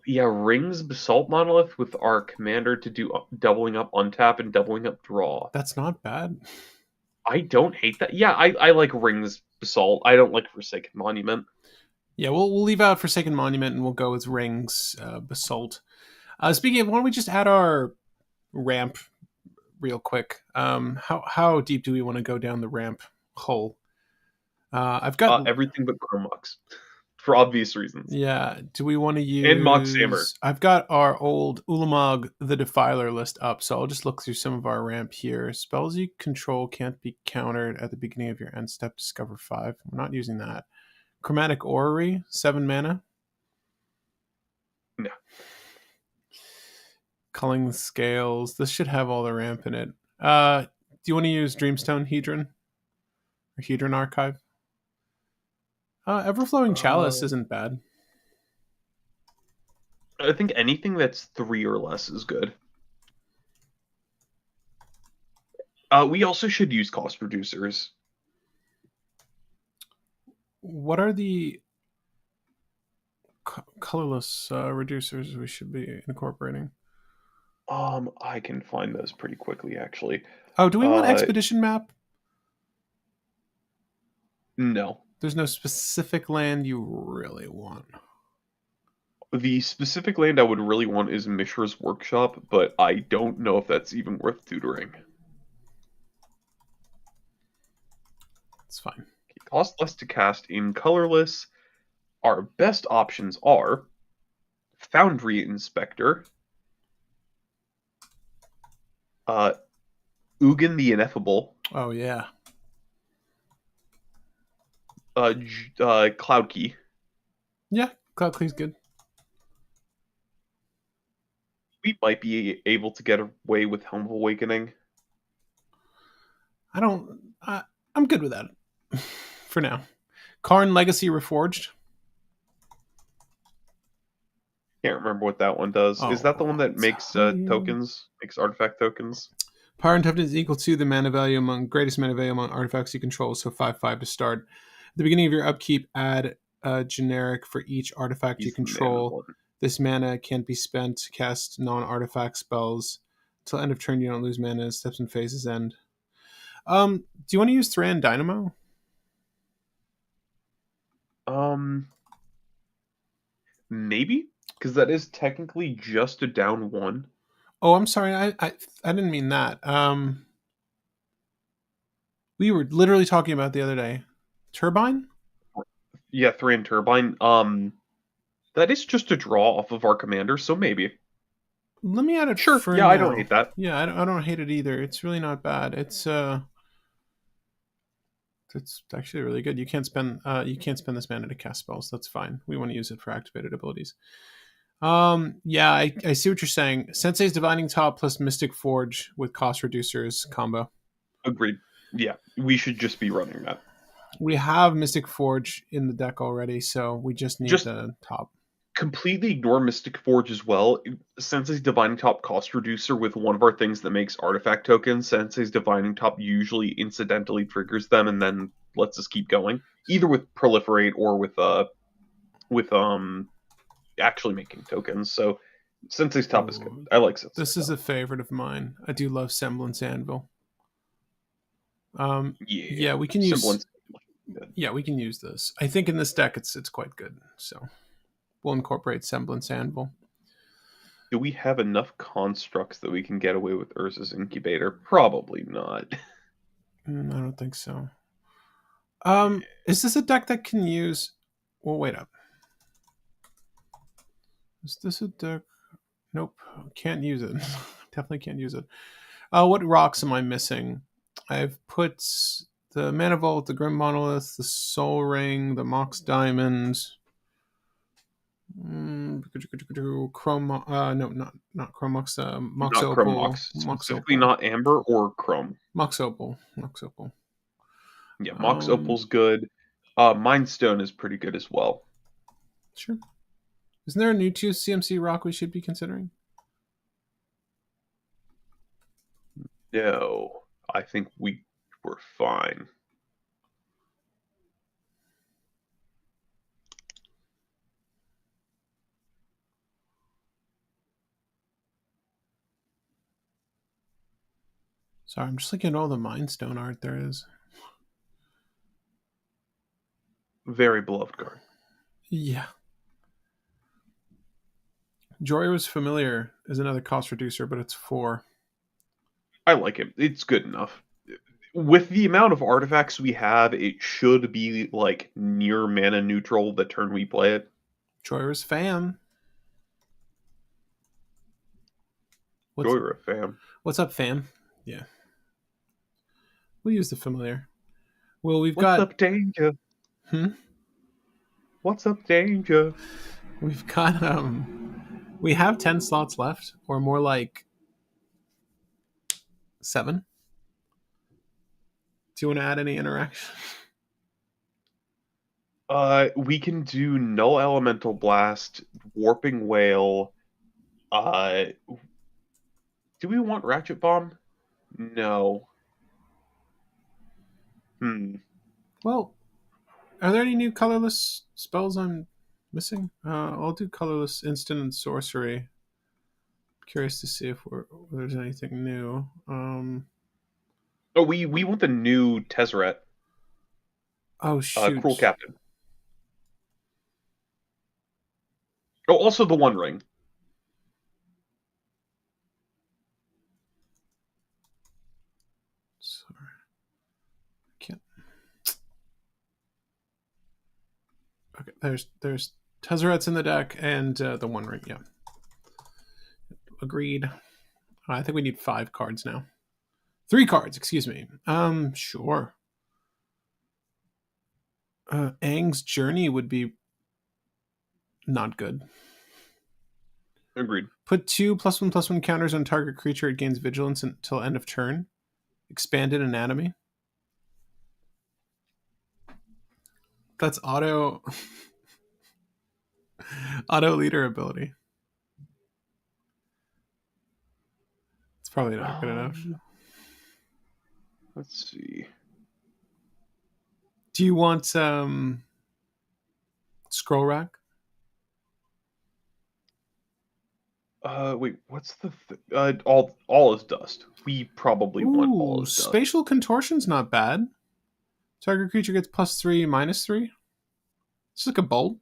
yeah, Rings Basalt Monolith with our commander to do doubling up untap and doubling up draw. That's not bad. I don't hate that. Yeah, I like Rings Basalt. I don't like Forsaken Monument. Yeah, we'll leave out Forsaken Monument and we'll go with Rings, Basalt. Speaking of, why don't we just add our ramp real quick? How deep do we want to go down the ramp hole? I've got Everything but Chromux. For obvious reasons. Yeah. Do we want to And Mox Hammer. use? I've got our old Ulamog the Defiler list up, so I'll just look through some of our ramp here. Spells you control can't be countered at the beginning of your end step. Discover 5. We're not using that. Chromatic Orrery, 7 mana. No. Culling the Scales. This should have all the ramp in it. Do you want to use Dreamstone Hedron or Hedron Archive? Everflowing Chalice isn't bad. I think anything that's 3 or less is good. We also should use cost reducers. What are the colorless reducers we should be incorporating? I can find those pretty quickly, actually. Oh, do we want Expedition Map? No. There's no specific land you really want. The specific land I would really want is Mishra's Workshop, but I don't know if that's even worth tutoring. It's fine. It costs less to cast in colorless. Our best options are Foundry Inspector, Ugin the Ineffable, Oh yeah. Cloud Key. Yeah, Cloud Key's good. We might be able to get away with Helm of Awakening. I'm good with that for now. Karn Legacy Reforged. Can't remember what that one does. Oh, Is that the one that makes tokens? Makes artifact tokens? Power and toughness is equal to the mana value greatest mana value among artifacts you control, so 5/5 to start. At the beginning of your upkeep, add a generic for each artifact you control. This mana can't be spent to cast non-artifact spells. Till end of turn, you don't lose mana as steps and phases end. Do you want to use Thran Dynamo? Maybe, because that is technically just a down 1. Oh, I'm sorry. I didn't mean that. We were literally talking about the other day. Turbine? Yeah, Thran Turbine. That is just a draw off of our commander, so maybe. Let me add it. Sure. For yeah, now. I don't hate that. Yeah, I don't hate it either. It's really not bad. It's actually really good. You can't spend this mana to cast spells. That's fine. We want to use it for activated abilities. Yeah, I see what you're saying. Sensei's Divining Top plus Mystic Forge with cost reducers combo. Agreed. Yeah, we should just be running that. We have Mystic Forge in the deck already, so we just need the top. Completely ignore Mystic Forge as well. Sensei's Divining Top cost reducer with one of our things that makes artifact tokens. Sensei's Divining Top usually incidentally triggers them and then lets us keep going. Either with Proliferate or with actually making tokens. So Sensei's Top is good. Oh, I like Sensei's this is Top. a favorite of mine. I do love Semblance Anvil. Yeah, Yeah, we can use. Semblance. Good. Yeah, we can use this. I think in this deck it's quite good. So we'll incorporate Semblance Anvil. Do we have enough constructs that we can get away with Urza's Incubator? Probably not. I don't think so. Is this a deck that can use? Well, wait up. Is this a deck? Nope, can't use it. Definitely can't use it. What rocks am I missing? I've put the Mana Vault, the Grim Monolith, the Soul Ring, the Mox Diamond, Chrome. No, not Chrome Mox. Mox Not Chrome Opal. Mox. Mox Specifically Opal. not Amber or Chrome. Mox Opal. Mox Opal. Yeah, Mox Opal's good. Mind Stone is pretty good as well. Sure. Isn't there a new 2 CMC rock we should be considering? No, I think we were fine. Sorry, I'm just looking at all the Mind Stone art there is. Very beloved card. Yeah. Joyer's Familiar is another cost reducer, but it's 4. I like it. It's good enough. With the amount of artifacts we have, it should be like near mana neutral the turn we play it. Joyer's Fam. Joyra fam. What's up, fam? Yeah. We'll use the familiar. Well, we've What's got. up, danger? Hmm? What's up, danger? We've got. We have 10 slots left, or more like 7. Do you want to add any interaction? We can do Null Elemental Blast, Warping Whale. Do we want Ratchet Bomb? No. Well, are there any new colorless spells I'm missing? I'll do colorless instant and sorcery. Curious to see if there's anything new. Oh, we want the new Tezzeret. Oh shoot! Cruel Captain. Oh, also the One Ring. Sorry, I can't. Okay, there's Tezzeret's in the deck and the One Ring. Yeah, agreed. I think we need 5 cards now. 3 cards, excuse me. Sure. Aang's Journey would be not good. Agreed. Put 2 +1/+1 counters on target creature. It gains vigilance until end of turn. Expanded Anatomy. That's auto leader ability. It's probably not good enough. Let's see. Do you want Scroll Rack? Wait, what's the all is dust. We probably want all is dust. Spatial Contortion's not bad. Target creature gets +3/-3. It's like a bolt.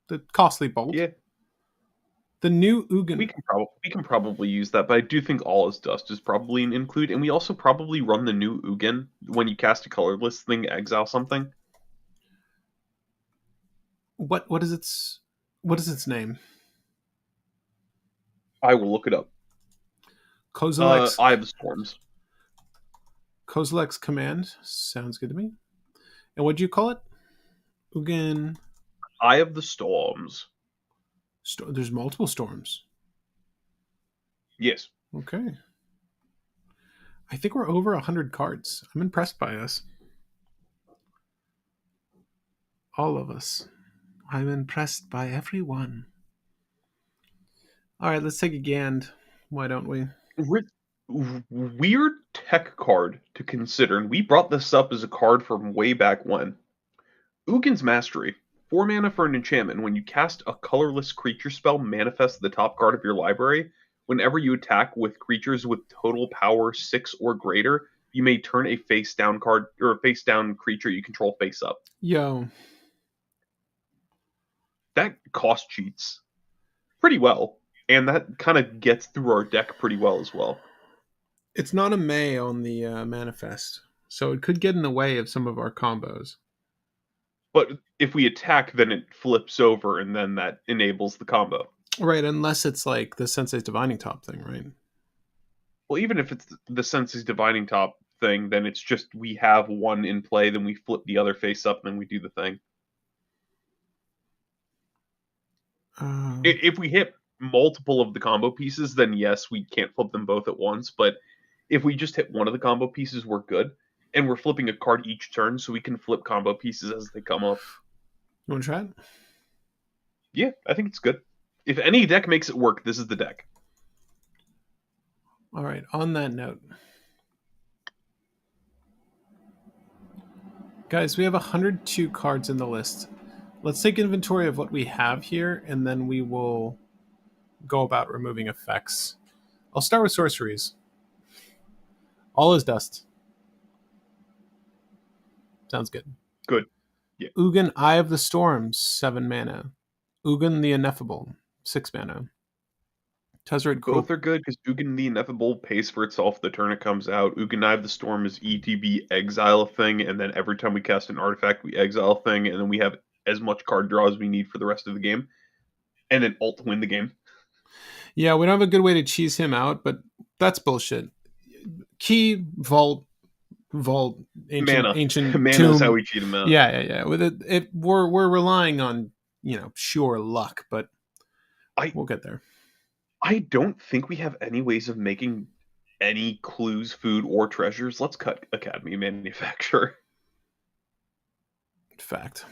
The costly bolt. Yeah. The new Ugin. We can probably use that, but I do think all is dust is probably an include, and we also probably run the new Ugin when you cast a colorless thing, exile something. What is its name? I will look it up. Kozilek's Eye of the Storms. Kozilek's Command sounds good to me. And what do you call it? Ugin. Eye of the Storms. There's multiple storms. Yes. Okay. I think we're over 100 cards. I'm impressed by us. All of us. I'm impressed by everyone. All right, let's take a Gand. Why don't we? Weird tech card to consider, and we brought this up as a card from way back when. Ugin's Mastery. 4 mana for an enchantment. When you cast a colorless creature spell, manifest the top card of your library. Whenever you attack with creatures with total power 6 or greater, you may turn a face down card or a face down creature you control face up. Yo, That cost cheats pretty well, and that kind of gets through our deck pretty well as well. it's not a May on the manifest, so it could get in the way of some of our combos. But if we attack, then it flips over, and then that enables the combo. Right, unless it's like the Sensei's Divining Top thing, right? Well, even if it's the Sensei's Divining Top thing, then it's just we have one in play, then we flip the other face up, and then we do the thing. If we hit multiple of the combo pieces, then yes, we can't flip them both at once. But if we just hit one of the combo pieces, we're good. And we're flipping a card each turn, so we can flip combo pieces as they come up. You want to try it? Yeah, I think it's good. If any deck makes it work, this is the deck. All right, on that note, guys, we have 102 cards in the list. Let's take inventory of what we have here, and then we will go about removing effects. I'll start with sorceries. All is dust. Sounds good. Good. Yeah. Ugin, Eye of the Storms, 7 mana. Ugin the Ineffable, 6 mana. Tezzeret Both are good because Ugin the Ineffable pays for itself the turn it comes out. Ugin Eye of the Storm is ETB exile a thing, and then every time we cast an artifact, we exile a thing, and then we have as much card draw as we need for the rest of the game. And then ult to win the game. Yeah, we don't have a good way to cheese him out, but that's bullshit. Key, vault, ancient Mana tomb. is how we cheat him out. Yeah. With we're relying on pure luck, but we'll get there. I don't think we have any ways of making any clues, food, or treasures. Let's cut Academy Manufacturer. Fact.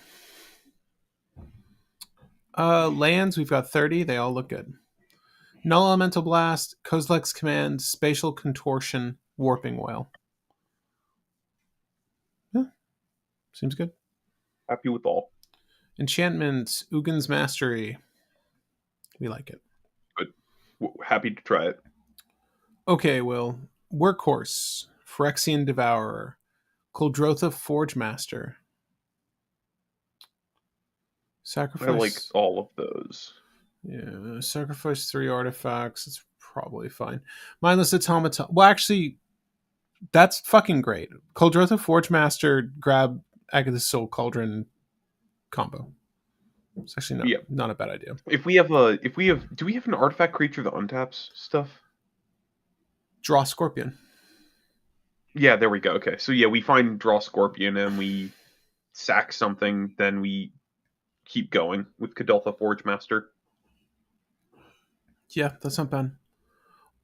Lands, we've got 30. They all look good. Null Elemental Blast, Kozilek's Command, Spatial Contortion, Warping Whale. Yeah, seems good. Happy with all. Enchantments, Ugin's Mastery. We like it. Good. Happy to try it. Okay, Will. Workhorse, Phyrexian Devourer, Kuldrotha Forge Master. Sacrifice. I like all of those. Yeah, sacrifice 3 artifacts. It's probably fine. Mindless Automaton. Well, actually, that's fucking great. Kuldrotha Forge Master, grab Agatha's Soul Cauldron combo. It's actually not a bad idea. Do we have an artifact creature that untaps stuff? Draw Scorpion. Yeah, there we go. Okay, so yeah, we find Draw Scorpion and we sack something, then we keep going with Kuldrotha Forge Master. Yeah, that's not bad.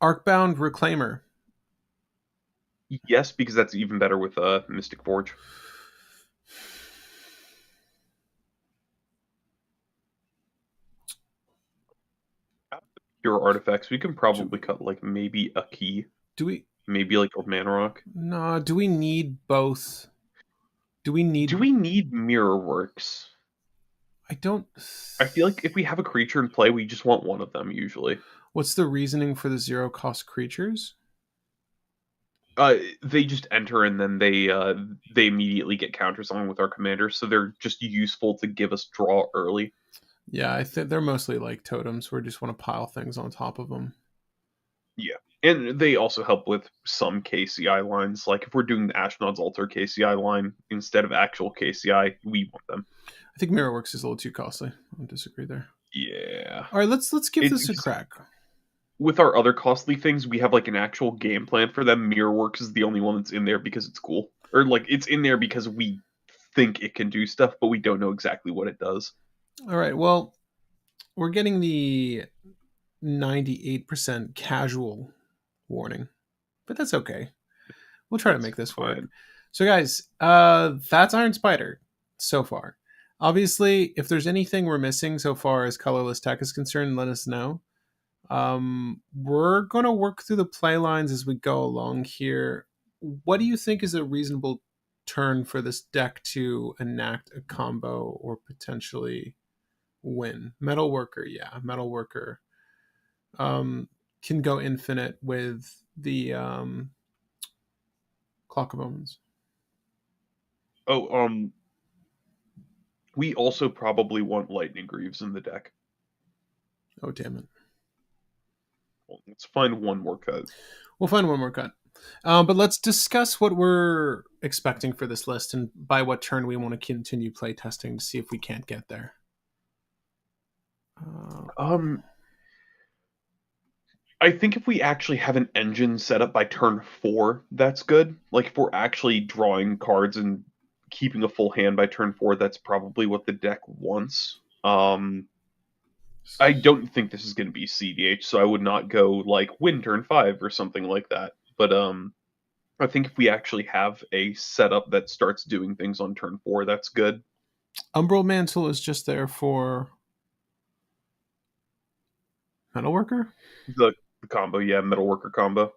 Arcbound Reclaimer. Yes, because that's even better with Mystic Forge. Pure artifacts, we can probably cut like maybe a key. Do we? Maybe like a mana rock. No. Do we need both? Do we need Mirrorworks? I don't. I feel like if we have a creature in play, we just want one of them usually. What's the reasoning for the 0 cost creatures? They just enter and then they immediately get counters on with our commander, so they're just useful to give us draw early. Yeah, I think they're mostly like totems where we just want to pile things on top of them. Yeah, and they also help with some KCI lines. Like if we're doing the Ashnod's Altar KCI line instead of actual KCI, we want them. I think Mirrorworks is a little too costly. I don't disagree there. Yeah. All right, let's give this a crack. With our other costly things, we have like an actual game plan for them. Mirrorworks is the only one that's in there because it's cool. Or like it's in there because we think it can do stuff, but we don't know exactly what it does. All right, well, we're getting the 98% casual warning, but that's okay. We'll try to make this work. So guys, that's Iron Spider so far. Obviously, if there's anything we're missing so far as colorless tech is concerned, let us know. We're going to work through the play lines as we go along here. What do you think is a reasonable turn for this deck to enact a combo or potentially win. Metalworker, yeah, Metalworker can go infinite with the Clock of Omens. Oh, we also probably want Lightning Greaves in the deck. Oh, damn it. Well, let's find one more cut. We'll find one more cut. But let's discuss what we're expecting for this list and by what turn we want to continue play testing to see if we can't get there. I think if we actually have an engine set up by turn 4, that's good. Like, if we're actually drawing cards and keeping a full hand by turn 4, that's probably what the deck wants. I don't think this is going to be cEDH, so I would not go, like, win turn 5 or something like that. But, I think if we actually have a setup that starts doing things on turn 4, that's good. Umbral Mantle is just there for Metalworker? The combo, yeah, Metalworker combo.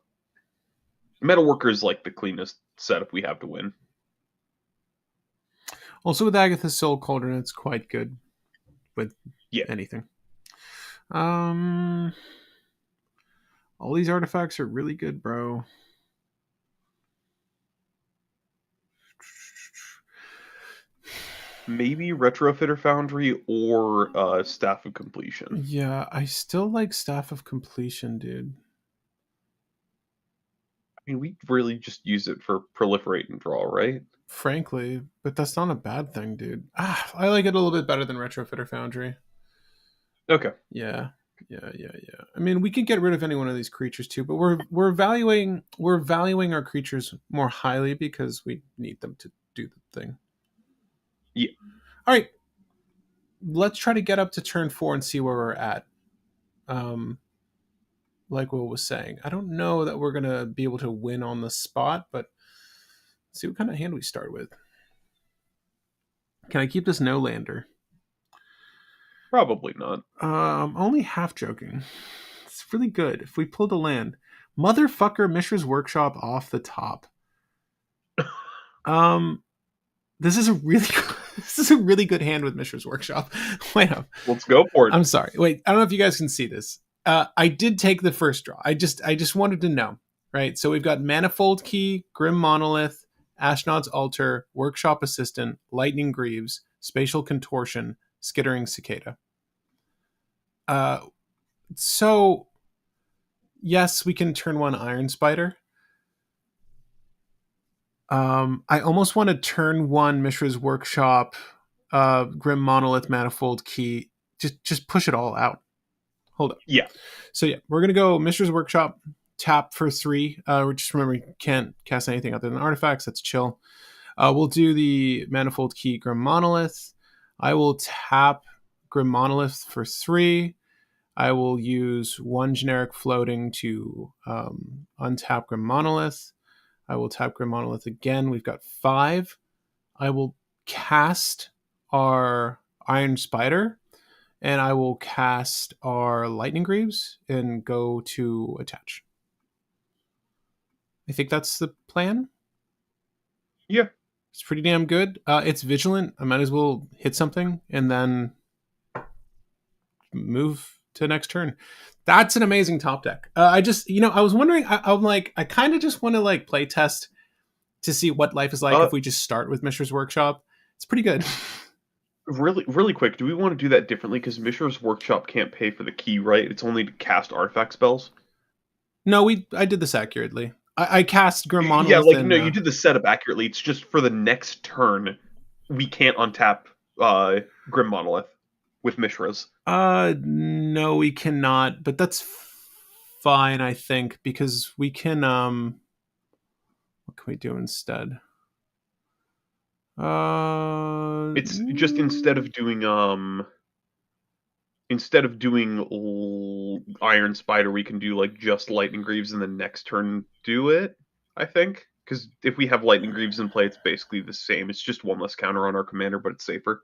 Metalworker is, like, the cleanest setup we have to win. Also with Agatha's Soul Cauldron, it's quite good with anything. All these artifacts are really good, bro. Maybe Retrofitter Foundry or Staff of Completion. Yeah, I still like Staff of Completion, dude. I mean, we really just use it for proliferate and draw, right? Frankly, but that's not a bad thing, dude. I like it a little bit better than Retrofitter Foundry. Okay. Yeah. I mean, we could get rid of any one of these creatures too, but we're valuing our creatures more highly because we need them to do the thing. Yeah. All right. Let's try to get up to turn 4 and see where we're at. Like Will was saying, I don't know that we're gonna be able to win on the spot, but let's see what kind of hand we start with. Can I keep this no lander? Probably not. Only half joking. It's really good. If we pull the land, motherfucker, Mishra's Workshop off the top. This is a really good hand with Mishra's Workshop. Wait up. Let's go for it. I'm sorry. Wait, I don't know if you guys can see this. I did take the first draw. I just wanted to know, right? So we've got Manifold Key, Grim Monolith, Ashnod's Altar, Workshop Assistant, Lightning Greaves, Spatial Contortion, Skittering Cicada. So yes, we can turn 1 Iron Spider. I almost want to turn 1 Mishra's Workshop, Grim Monolith, Manifold Key. Just push it all out. Hold up. Yeah. So yeah, we're gonna go Mishra's Workshop, tap for 3. Just remember you can't cast anything other than artifacts. That's chill. We'll do the Manifold Key Grim Monolith. I will tap Grim Monolith for 3. I will use 1 generic floating to untap Grim Monolith. I will tap Grim Monolith again. We've got 5. I will cast our Iron Spider, and I will cast our Lightning Greaves and go to attach. I think that's the plan. Yeah. It's pretty damn good. It's vigilant. I might as well hit something and then move to next turn. That's an amazing top deck. I was wondering, I'm like, I kind of just want to like play test to see what life is like if we just start with Mishra's Workshop. It's pretty good. Really quick, do we want to do that differently? Because Mishra's Workshop can't pay for the key, right? It's only to cast artifact spells. No, I did this accurately. I cast Grim Monolith. Yeah, like, no, you did the setup accurately. It's just for the next turn, we can't untap Grim Monolith with Mishra's. No, we cannot. But that's fine, I think, because we can. What can we do instead? It's just instead of doing Iron Spider, we can do like just Lightning Greaves and the next turn do it, I think. Because if we have Lightning Greaves in play, it's basically the same. It's just 1 less counter on our commander, but it's safer.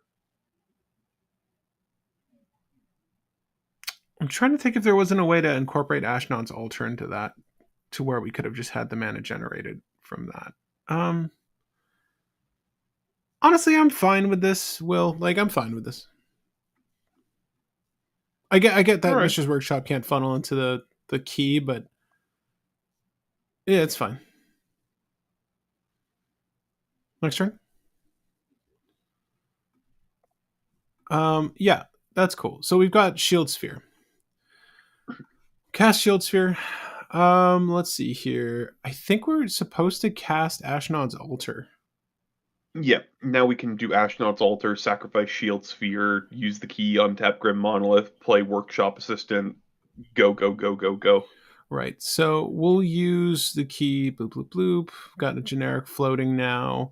I'm trying to think if there wasn't a way to incorporate Ashnod's Altar into that, to where we could have just had the mana generated from that. Honestly, I'm fine with this, Will. Like, I'm fine with this. I get All that right. Mishra's Workshop can't funnel into the key, but yeah, it's fine. Next turn. Yeah, that's cool. So we've got Shield Sphere. Cast Shield Sphere. Let's see here. I think we're supposed to cast Ashnod's Altar. Yeah. Now we can do Ashnod's Altar, sacrifice Shield Sphere, use the key, untap Grim Monolith, play Workshop Assistant, go, go, go, go, go. Right. So we'll use the key. Bloop bloop bloop. Got a generic floating now.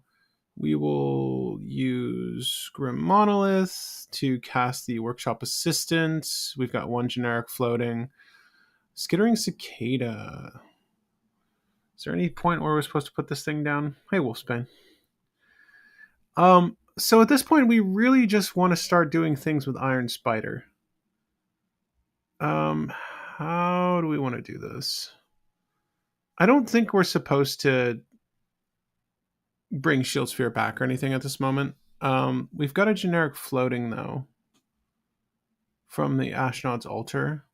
We will use Grim Monolith to cast the Workshop Assistant. We've got one generic floating. Skittering Cicada. Is there any point where we're supposed to put this thing down? Hey, Wolfsbane. So at this point, we really just want to start doing things with Iron Spider. How do we want to do this? I don't think we're supposed to bring Shield Sphere back or anything at this moment. We've got a generic floating though from the Ashnod's Altar.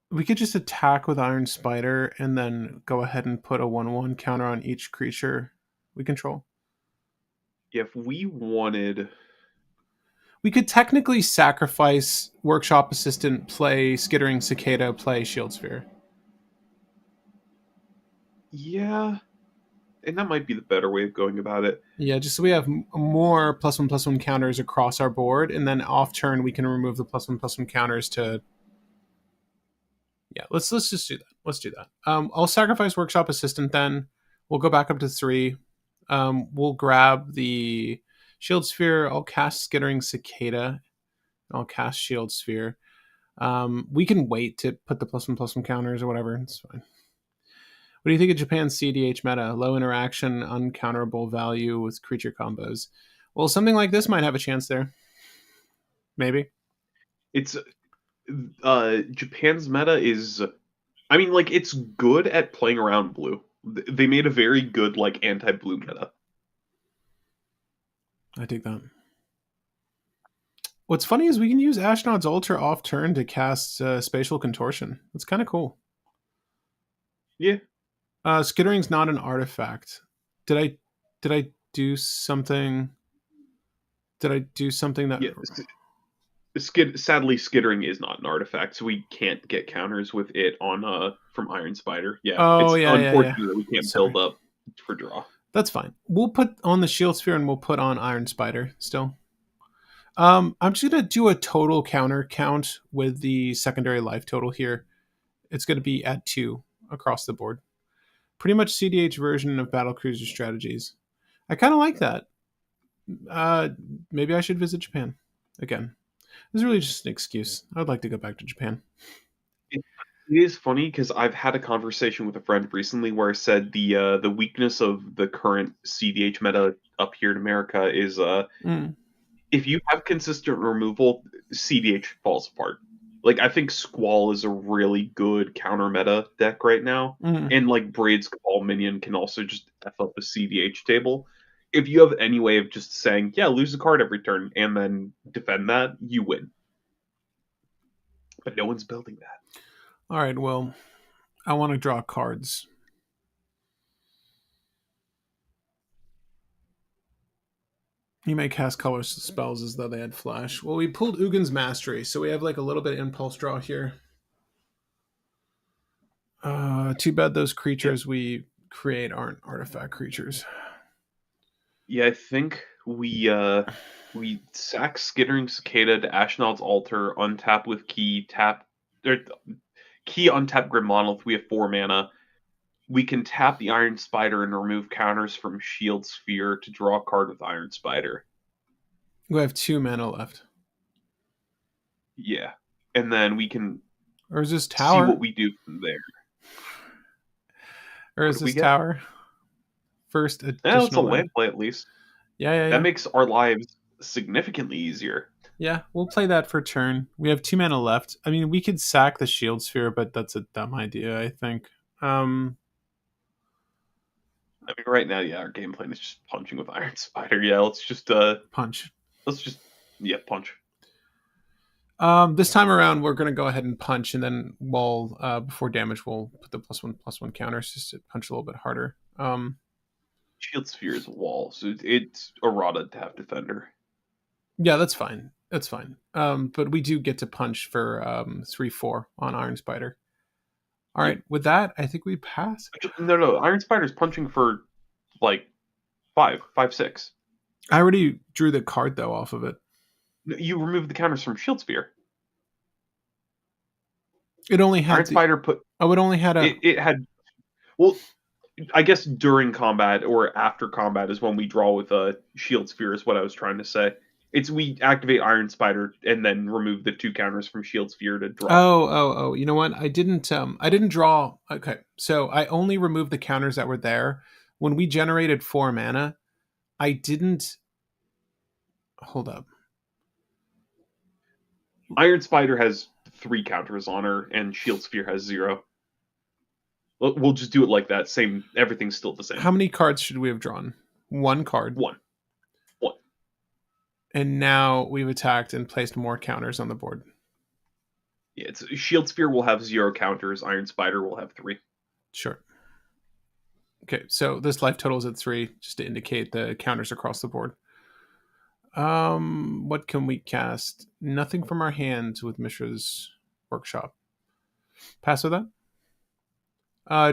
We could just attack with Iron Spider and then go ahead and put a 1/1 counter on each creature we control. If we wanted. We could technically sacrifice Workshop Assistant, play Skittering Cicada, play Shield Sphere. Yeah. And that might be the better way of going about it. Yeah, just so we have more +1/+1 counters across our board, and then off turn we can remove the +1/+1 counters to. Yeah, let's just do that. Let's do that. I'll sacrifice Workshop Assistant then. We'll go back up to 3. We'll grab the Shield Sphere. I'll cast Skittering Cicada. I'll cast Shield Sphere. We can wait to put the +1/+1 counters or whatever. It's fine. What do you think of Japan's cEDH meta? Low interaction, uncounterable value with creature combos. Well, something like this might have a chance there. Maybe. It's Japan's meta is, I mean, like, it's good at playing around blue. They made a very good, like, anti-blue meta. I dig that. What's funny is we can use Ashnod's Altar off turn to cast Spatial Contortion. That's kind of cool. Yeah. Skittering's not an artifact. Did I do something? Did I do something that? Yeah. Sadly, Skittering is not an artifact, so we can't get counters with it on from Iron Spider. Yeah, Oh it's yeah. unfortunate that we can't Sorry. build up for draw. That's fine. We'll put on the Shield Sphere and we'll put on Iron Spider still. I'm just gonna do a total counter count with the secondary life total here. It's gonna be at 2 across the board. Pretty much cEDH version of Battlecruiser strategies. I kind of like that. Maybe I should visit Japan again. This is really just an excuse. I would like to go back to Japan. It is funny because I've had a conversation with a friend recently where I said the weakness of the current cEDH meta up here in America is if you have consistent removal, cEDH falls apart. Like, I think Squall is a really good counter meta deck right now, and like Braid's Cabal Minion can also just f up the cEDH table. If you have any way of just saying, yeah, lose a card every turn and then defend that, you win. But no one's building that. All right, well, I want to draw cards. You may cast colorless spells as though they had flash. Well, we pulled Ugin's Mastery, so we have like a little bit of impulse draw here. Too bad those creatures we create aren't artifact creatures. Yeah, I think we sack Skittering Cicada to Ashnod's Altar, untap with key, tap or key untap Grim Monolith. We have 4 mana. We can tap the Iron Spider and remove counters from Shield Sphere to draw a card with Iron Spider. We have 2 mana left. Yeah. And then we can Or is this see tower? what we do from there. Or is this tower? First additional It's a land play at least. Yeah. That makes our lives significantly easier. Yeah, we'll play that for turn. We have 2 mana left. I mean, we could sack the Shield Sphere, but that's a dumb idea, I think. I mean, right now, yeah, our game plan is just punching with Iron Spider. Yeah, Punch. let's just yeah punch. This time around, we're going to go ahead and punch, and then we'll, before damage, we'll put the +1/+1 counters just to punch a little bit harder. Shield Sphere is a wall, so it's errata to have defender. Yeah, that's fine. That's fine. But we do get to punch for 3/4 on Iron Spider. All Yeah. right, with that, I think we pass. No, no, Iron Spider's punching for like 5, 5, 6. I already drew the card though off of it. You remove the counters from Shield Sphere. It only Iron had the. Spider put Oh, it only had a. it had well, I guess during combat or after combat is when we draw with a Shield Sphere. Is what I was trying to say. It's we activate Iron Spider and then remove the 2 counters from Shield Sphere to draw. Oh. You know what? I didn't. I didn't draw. Okay, so I only removed the counters that were there when we generated 4 mana. I didn't. Hold up. Iron Spider has 3 counters on her, and Shield Sphere has 0. We'll just do it like that. Same. Everything's still the same. How many cards should we have drawn? 1 card. 1. 1. And now we've attacked and placed more counters on the board. Yeah, it's Shield Sphere will have 0 counters. Iron Spider will have 3. Sure. Okay, so this life total is at 3, just to indicate the counters across the board. What can we cast? Nothing from our hands with Mishra's Workshop. Pass with that.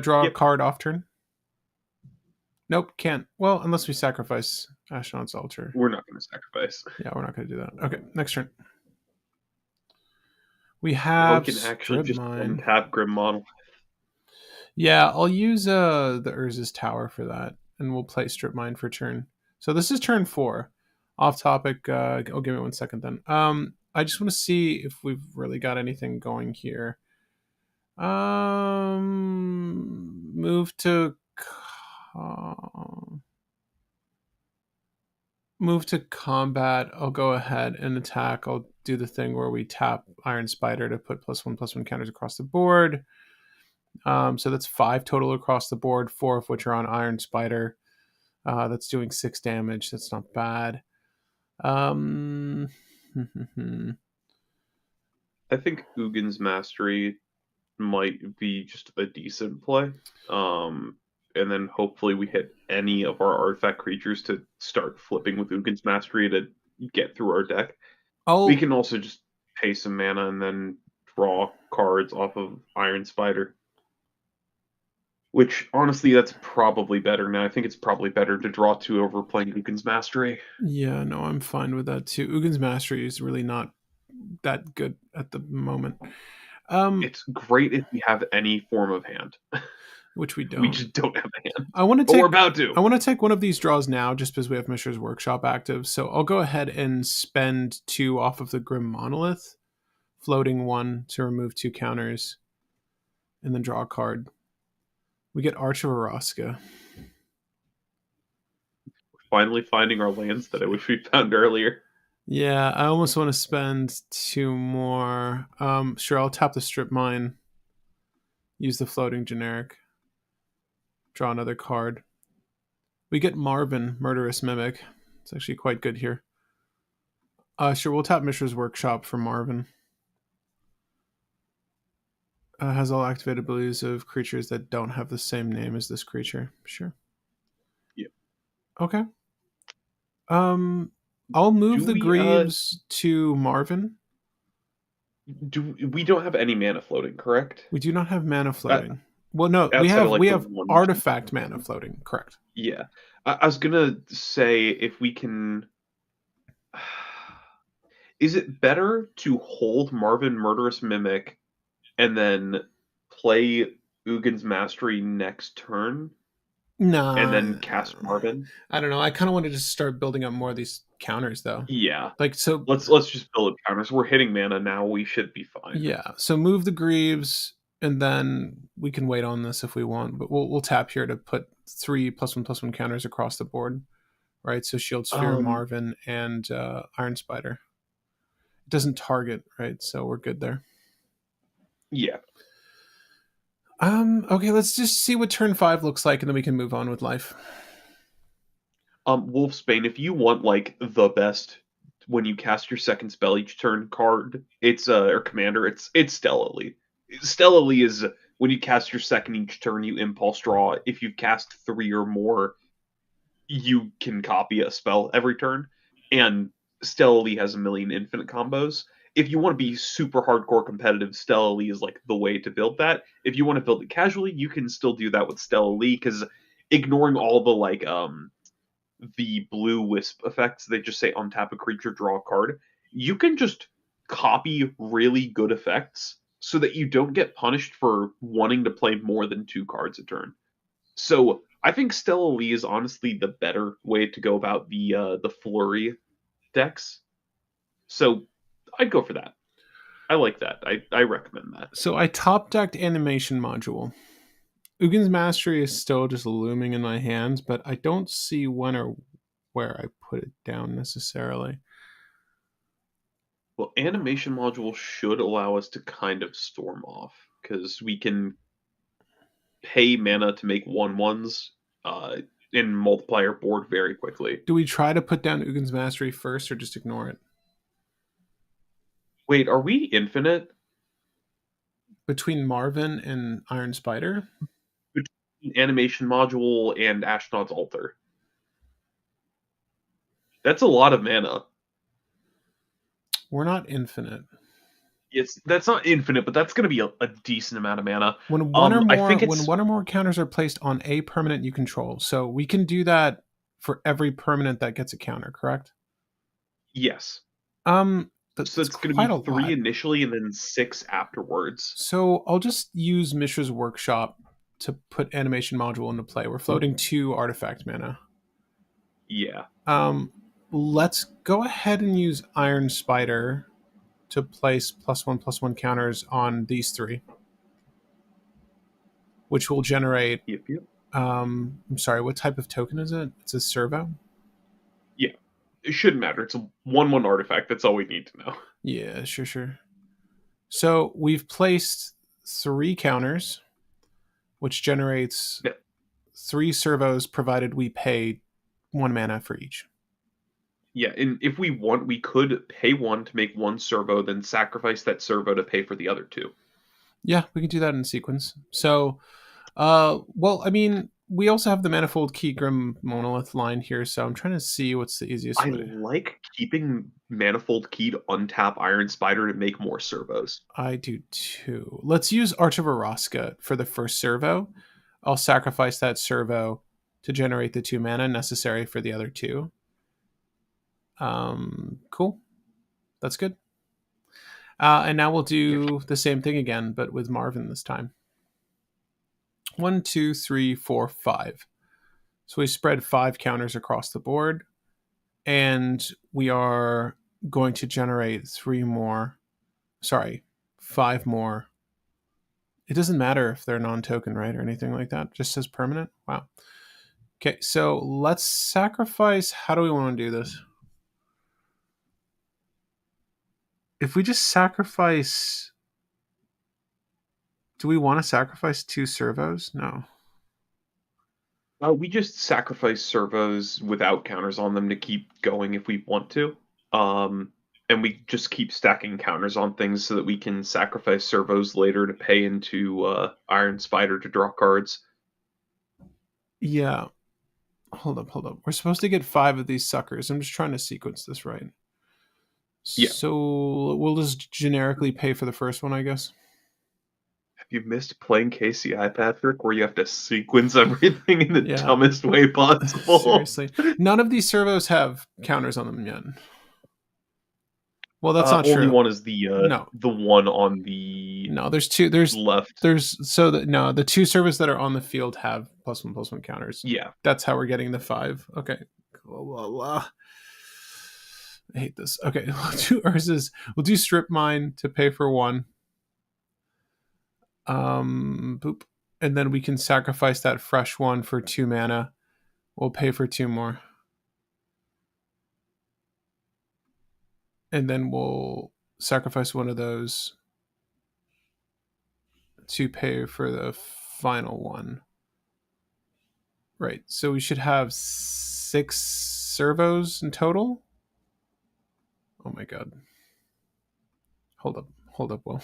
Draw a card off turn. Nope, can't. Well, unless we sacrifice Ashnod's Altar. We're not going to sacrifice. Yeah, we're not going to do that. Okay, next turn. We have we can actually just Mine. untap Grim Model. Yeah, I'll use the Urza's Tower for that, and we'll play Strip Mine for turn. So this is turn 4. Off topic. Oh, give me 1 second then. I just want to see if we've really got anything going here. Move to combat. I'll go ahead and attack. I'll do the thing where we tap Iron Spider to put +1/+1 counters across the board. So that's 5 total across the board, 4 of which are on Iron Spider. That's doing 6 damage. That's not bad. I think Ugin's Mastery might be just a decent play. And then hopefully we hit any of our artifact creatures to start flipping with Ugin's Mastery to get through our deck. We can also just pay some mana and then draw cards off of Iron Spider. Which, honestly, that's probably better now. I think it's probably better to draw 2 over playing Ugin's Mastery. Yeah, no, I'm fine with that too. Ugin's Mastery is really not that good at the moment. It's great if we have any form of hand. Which we don't. We just don't have a hand. I want to take. We're about to. I want to take one of these draws now, just because we have Mishra's Workshop active. So I'll go ahead and spend 2 off of the Grim Monolith, floating 1 to remove 2 counters, and then draw a card. We get Arch of Araska. We're finally finding our lands that I wish we found earlier. Yeah, I almost want to spend 2 more. Sure, I'll tap the Strip Mine. Use the floating generic. Draw another card. We get Marvin, Murderous Mimic. It's actually quite good here. Sure, we'll tap Mishra's Workshop for Marvin. Has all activated abilities of creatures that don't have the same name as this creature. Sure. Yeah. Okay. I'll move the Greaves to Marvin. We don't have any mana floating, correct? We do not have mana floating. Well, no, we have artifact mana floating, correct? Yeah, I was gonna say if we can. Is it better to hold Marvin Murderous Mimic and then play Ugin's Mastery next turn? No. And then cast Marvin? I don't know. I kind of wanted to start building up more of these counters, though. Yeah. So let's just build up counters. We're hitting mana now. We should be fine. Yeah. So move the Greaves, and then we can wait on this if we want. But we'll tap here to put 3 +1/+1 counters across the board, right? So Shield Sphere, Marvin, and Iron Spider. It doesn't target, right? So we're good there. Yeah. Okay, let's just see what turn 5 looks like, and then we can move on with life. Wolfsbane, if you want like the best when you cast your second spell each turn card, it's or commander, it's Stellarly. Stellarly is when you cast your second each turn, you impulse draw. If you cast 3 or more, you can copy a spell every turn, and Stellarly has a million infinite combos. If you want to be super hardcore competitive, Stellarly is like the way to build that. If you want to build it casually, you can still do that with Stellarly because ignoring all the like the blue wisp effects, they just say untap a creature, draw a card. You can just copy really good effects so that you don't get punished for wanting to play more than 2 cards a turn. So I think Stella Lee is honestly the better way to go about the flurry decks. So I'd go for that. I like that. I recommend that. So I top decked animation module. Ugin's Mastery is still just looming in my hands, but I don't see when or where I put it down necessarily. Well, animation module should allow us to kind of storm off because we can pay mana to make 1/1s in multiplier board very quickly. Do we try to put down Ugin's Mastery first or just ignore it? Wait, are we infinite? Between Marvin and Iron Spider? Between animation module and Ashnod's Altar. That's a lot of mana. We're not infinite. That's not infinite, but that's going to be a decent amount of mana. When one or I more think it's counters are placed on a permanent you control. So we can do that for every permanent that gets a counter, correct? yes. So That's it's going to be quite a 3 lot. initially and then 6 afterwards. So I'll just use Mishra's Workshop to put animation module into play. We're floating 2 artifact mana. Yeah. Let's go ahead and use Iron Spider to place +1/+1 counters on these 3, which will generate. Yep, yep. I'm sorry, what type of token is it? It's a servo? Yeah. It shouldn't matter. It's a 1/1 artifact. That's all we need to know. Yeah, sure. So we've placed 3 counters, which generates Yeah. 3 servos provided we pay 1 mana for each. Yeah, and if we want, we could pay 1 to make 1 servo, then sacrifice that servo to pay for the other 2. Yeah, we can do that in sequence. So, well, I mean, we also have the Manifold Keygrim Monolith line here, so I'm trying to see what's the easiest I way. like keeping Manifold Key to untap Iron Spider to make more servos. I do too. Let's use Arch of Araska for the first servo. I'll sacrifice that servo to generate the 2 mana necessary for the other 2. Cool. That's good. And now we'll do the same thing again, but with Marvin this time. 1, 2, 3, 4, 5. So we spread 5 counters across the board, and we are going to generate 3 more. Sorry, 5 more. It doesn't matter if they're non-token, right, or anything like that. It just says permanent. Wow. Okay, so let's sacrifice. How do we want to do this? If we just sacrifice, do we want to sacrifice 2 servos? No. We just sacrifice servos without counters on them to keep going if we want to. And we just keep stacking counters on things so that we can sacrifice servos later to pay into Iron Spider to draw cards. Yeah. Hold up. We're supposed to get 5 of these suckers. I'm just trying to sequence this right. Yeah. So we'll just generically pay for the first one, I guess. Have you missed playing KCI, Patrick, where you have to sequence everything in the Yeah. dumbest way possible? Seriously. None of these servos have counters on them yet. Well, that's not only true. one is the No. the one on the No, there's 2. left. The 2 servos that are on the field have +1/+1 counters. Yeah. That's how we're getting the 5. Okay. I hate this. Okay, we'll do Urza's. We'll do Strip Mine to pay for 1. Boop. And then we can sacrifice that fresh one for 2 mana. We'll pay for 2 more. And then we'll sacrifice one of those to pay for the final one. Right. So we should have 6 servos in total. Oh my god. Hold up, Will.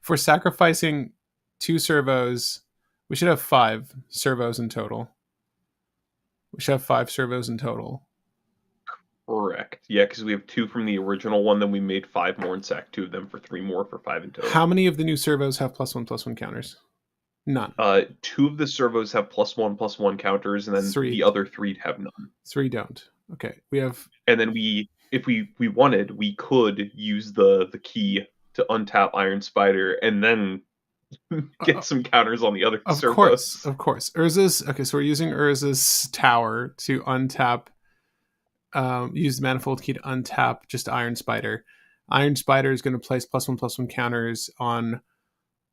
If we're sacrificing 2 servos, we should have 5 servos in total. We should have 5 servos in total. Correct. Yeah, because we have 2 from the original one, then we made 5 more and sacked 2 of them for 3 more for 5 in total. How many of the new servos have +1/+1 counters? None. 2 of the servos have +1/+1 counters, and then 3. The other 3 have none. 3 don't. Okay, we have. And then if we wanted, we could use the key to untap Iron Spider and then get some counters on the other servos. Of course. Urza's. Okay, so we're using Urza's tower to untap. Use the manifold key to untap just Iron Spider. Iron Spider is going to place +1/+1 counters on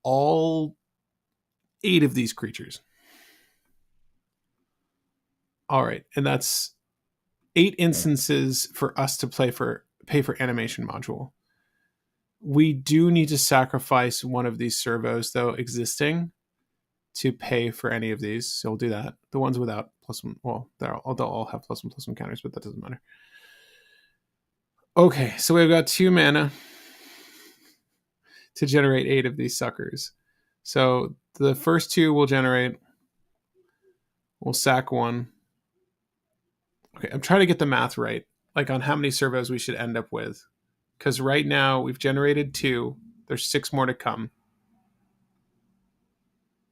all 8 of these creatures. All right, and that's 8 instances for us to pay for animation module. We do need to sacrifice one of these servos, though, existing, to pay for any of these. So we'll do that. The ones without +1, well, they'll all have +1/+1 counters, but that doesn't matter. Okay, so we've got 2 mana to generate 8 of these suckers. So the first 2 will generate. We'll sack 1. Okay, I'm trying to get the math right, like on how many servos we should end up with. Because right now we've generated 2. There's 6 more to come.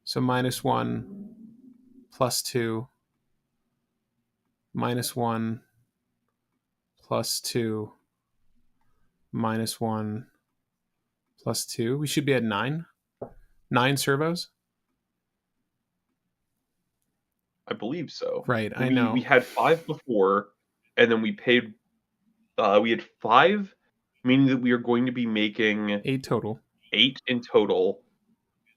So -1 +2 -1 +2 -1 +2. We should be at 9. 9 servos. I believe so. Right, I know. We had 5 before, and then we paid. We had 5, meaning that we are going to be making 8 total. 8 in total,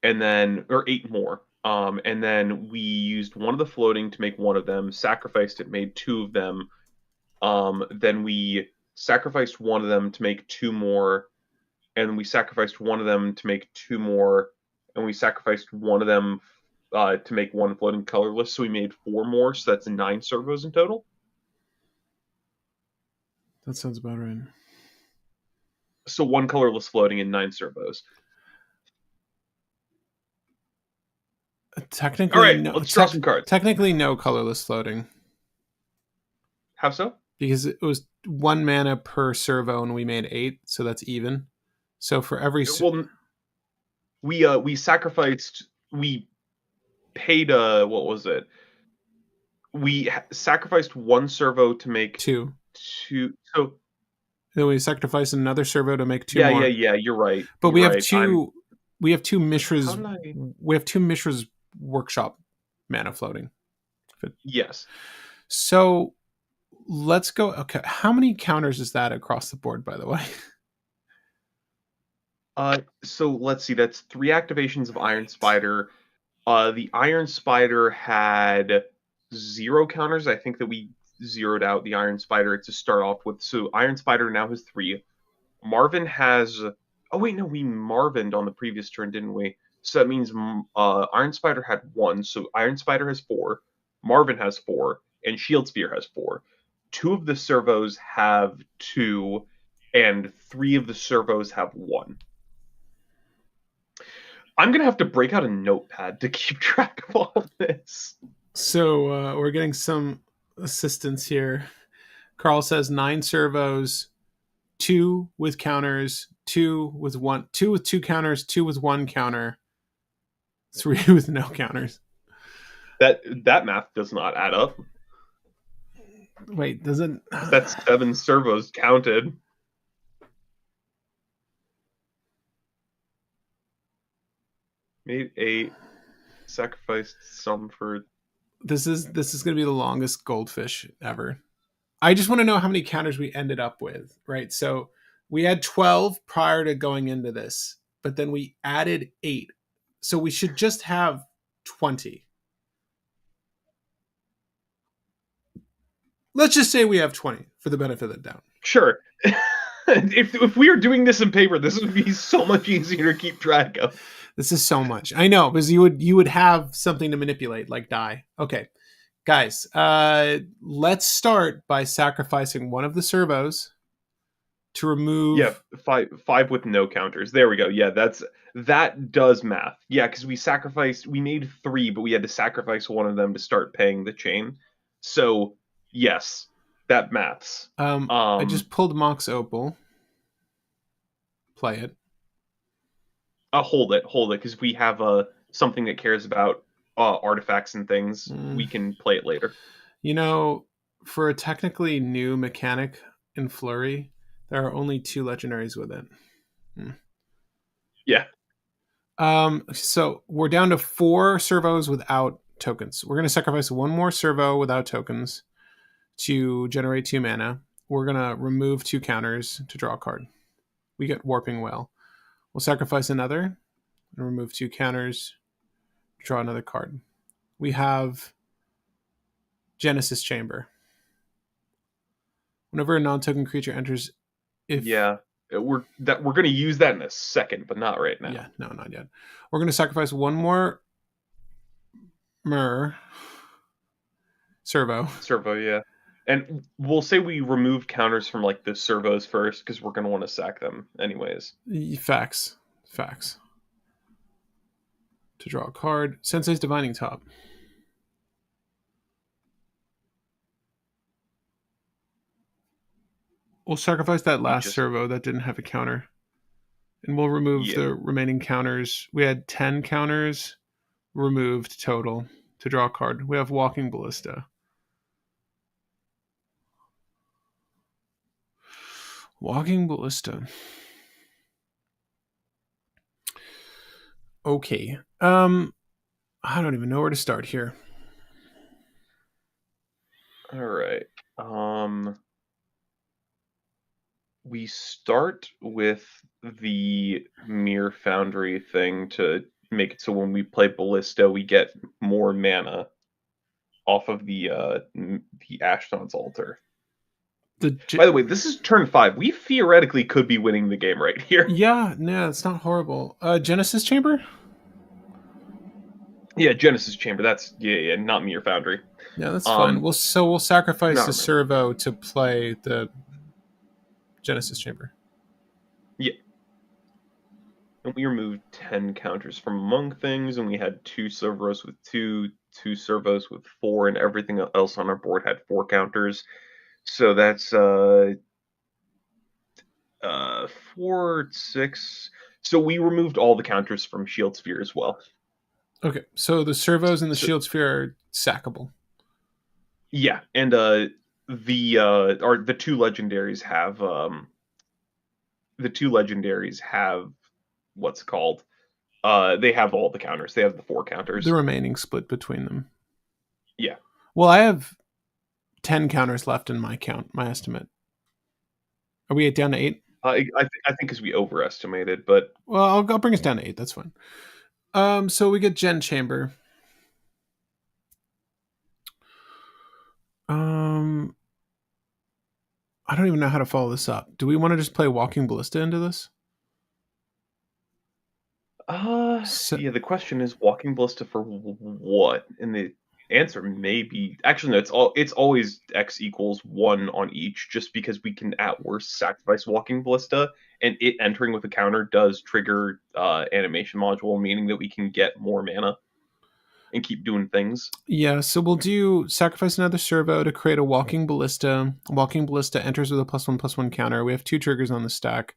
and then 8 more. And then we used one of the floating to make one of them, sacrificed it, made 2 of them. Then we sacrificed one of them to make 2 more, and we sacrificed one of them to make 2 more, and we sacrificed one of them to make 1 floating colorless, so we made 4 more, so that's 9 servos in total. That sounds about right. So 1 colorless floating and 9 servos. Technically, all right, let's draw some cards. Technically, no colorless floating. How so? Because it was 1 mana per servo, and we made 8, so that's even. So for every we sacrificed. We paid what was it? We sacrificed 1 servo to make 2. So then we sacrificed another servo to make 2 more. Yeah. You're right. But we have 2. We have 2 Mishra's. We have 2 Mishra's Workshop mana floating. Yes. So let's go. Okay, how many counters is that across the board, by the way? So let's see. That's 3 activations of Iron Spider. The Iron Spider had 0 counters. I think that we zeroed out the Iron Spider to start off with. So Iron Spider now has 3. Marvin has. Oh wait, no, we Marvined on the previous turn, didn't we? So that means Iron Spider had 1. So Iron Spider has 4. Marvin has 4, and Shield Sphere has 4. 2 of the servos have 2, and 3 of the servos have 1. I'm going to have to break out a notepad to keep track of all of this. So we're getting some assistance here. Carl says 9 servos, 2 with counters, 2 with 1, 2 with 2 counters, 2 with 1 counter, 3 with no counters. That math does not add up. Wait, does it? That's 7 servos counted. Made 8, sacrificed some for. This is going to be the longest goldfish ever. I just want to know how many counters we ended up with, right? So we had 12 prior to going into this, but then we added 8. So we should just have 20. Let's just say we have 20 for the benefit of the doubt. Sure. if we were doing this in paper, this would be so much easier to keep track of. This is so much. I know, because you would have something to manipulate, like die. Okay, guys, let's start by sacrificing one of the servos to Yeah, remove. five with no counters. There we go. Yeah, that does math. Yeah, because we made three, but we had to sacrifice one of them to start paying the chain. So yes, that maths. I Um, just pulled Mox Opal. Play it. hold it, because we have something that cares about artifacts and things. Mm, We can play it later. you know, for a technically new mechanic in Flurry, there are only two legendaries with it. Hmm. Yeah, So we're down to 4 servos without tokens. We're going to sacrifice one more servo without tokens to generate 2 mana. We're going to remove 2 counters to draw a card. We get Warping Whale. We'll sacrifice another and remove 2 counters, draw another card. We have Genesis Chamber. Whenever a non-token creature enters, if yeah. We're gonna use that in a second, but not right now. yeah, no, not yet. We're going to sacrifice one more Mer servo. Servo, yeah. And we'll say we remove counters from like the servos first because we're gonna want to sack them anyways. Facts. Facts. To draw a card. Sensei's Divining Top. We'll sacrifice that We last just servo that didn't have a counter. And we'll remove yeah. the remaining counters. We had 10 counters removed total to draw a card. We have Walking Ballista. Walking Ballista. Okay. I don't even know where to start here. All right. We start with the Mirror Foundry thing to make it so when we play Ballista, we get more mana off of the Ashnod's altar. The By the way, this is turn 5. We theoretically could be winning the game right here. Yeah, no, it's not horrible. Genesis Chamber? Yeah, Genesis Chamber. That's yeah, not Mirror Foundry. Yeah, that's fine. Um, We'll sacrifice not the remember. servo to play the Genesis Chamber. Yeah, and we removed 10 counters from among things, and we had 2 servos with 2 servos with 4, and everything else on our board had 4 counters. So that's 4, 6. So we removed all the counters from Shield Sphere as well. Okay, so the servos and the So shield sphere are sackable. yeah, and the two legendaries have what's it called? They have all the counters. They have the 4 The counters. remaining split between them. Yeah. Well, I have 10 counters left in my count, my estimate. Are we down to 8? I think because we overestimated, but Well, I'll bring us down to 8. That's fine. So we get Gen Chamber. Um, I don't even know how to follow this up. Do we want to just play Walking Ballista into this? So, yeah. The question is, Walking Ballista for what? And the answer may be actually no. It's always X equals 1 on each, just because we can at worst sacrifice Walking Ballista, and it entering with a counter does trigger animation module, meaning that we can get more mana and keep doing things. yeah, so we'll do sacrifice another servo to create a Walking Ballista. Walking Ballista enters with a +1/+1 counter. We have 2 triggers on the stack.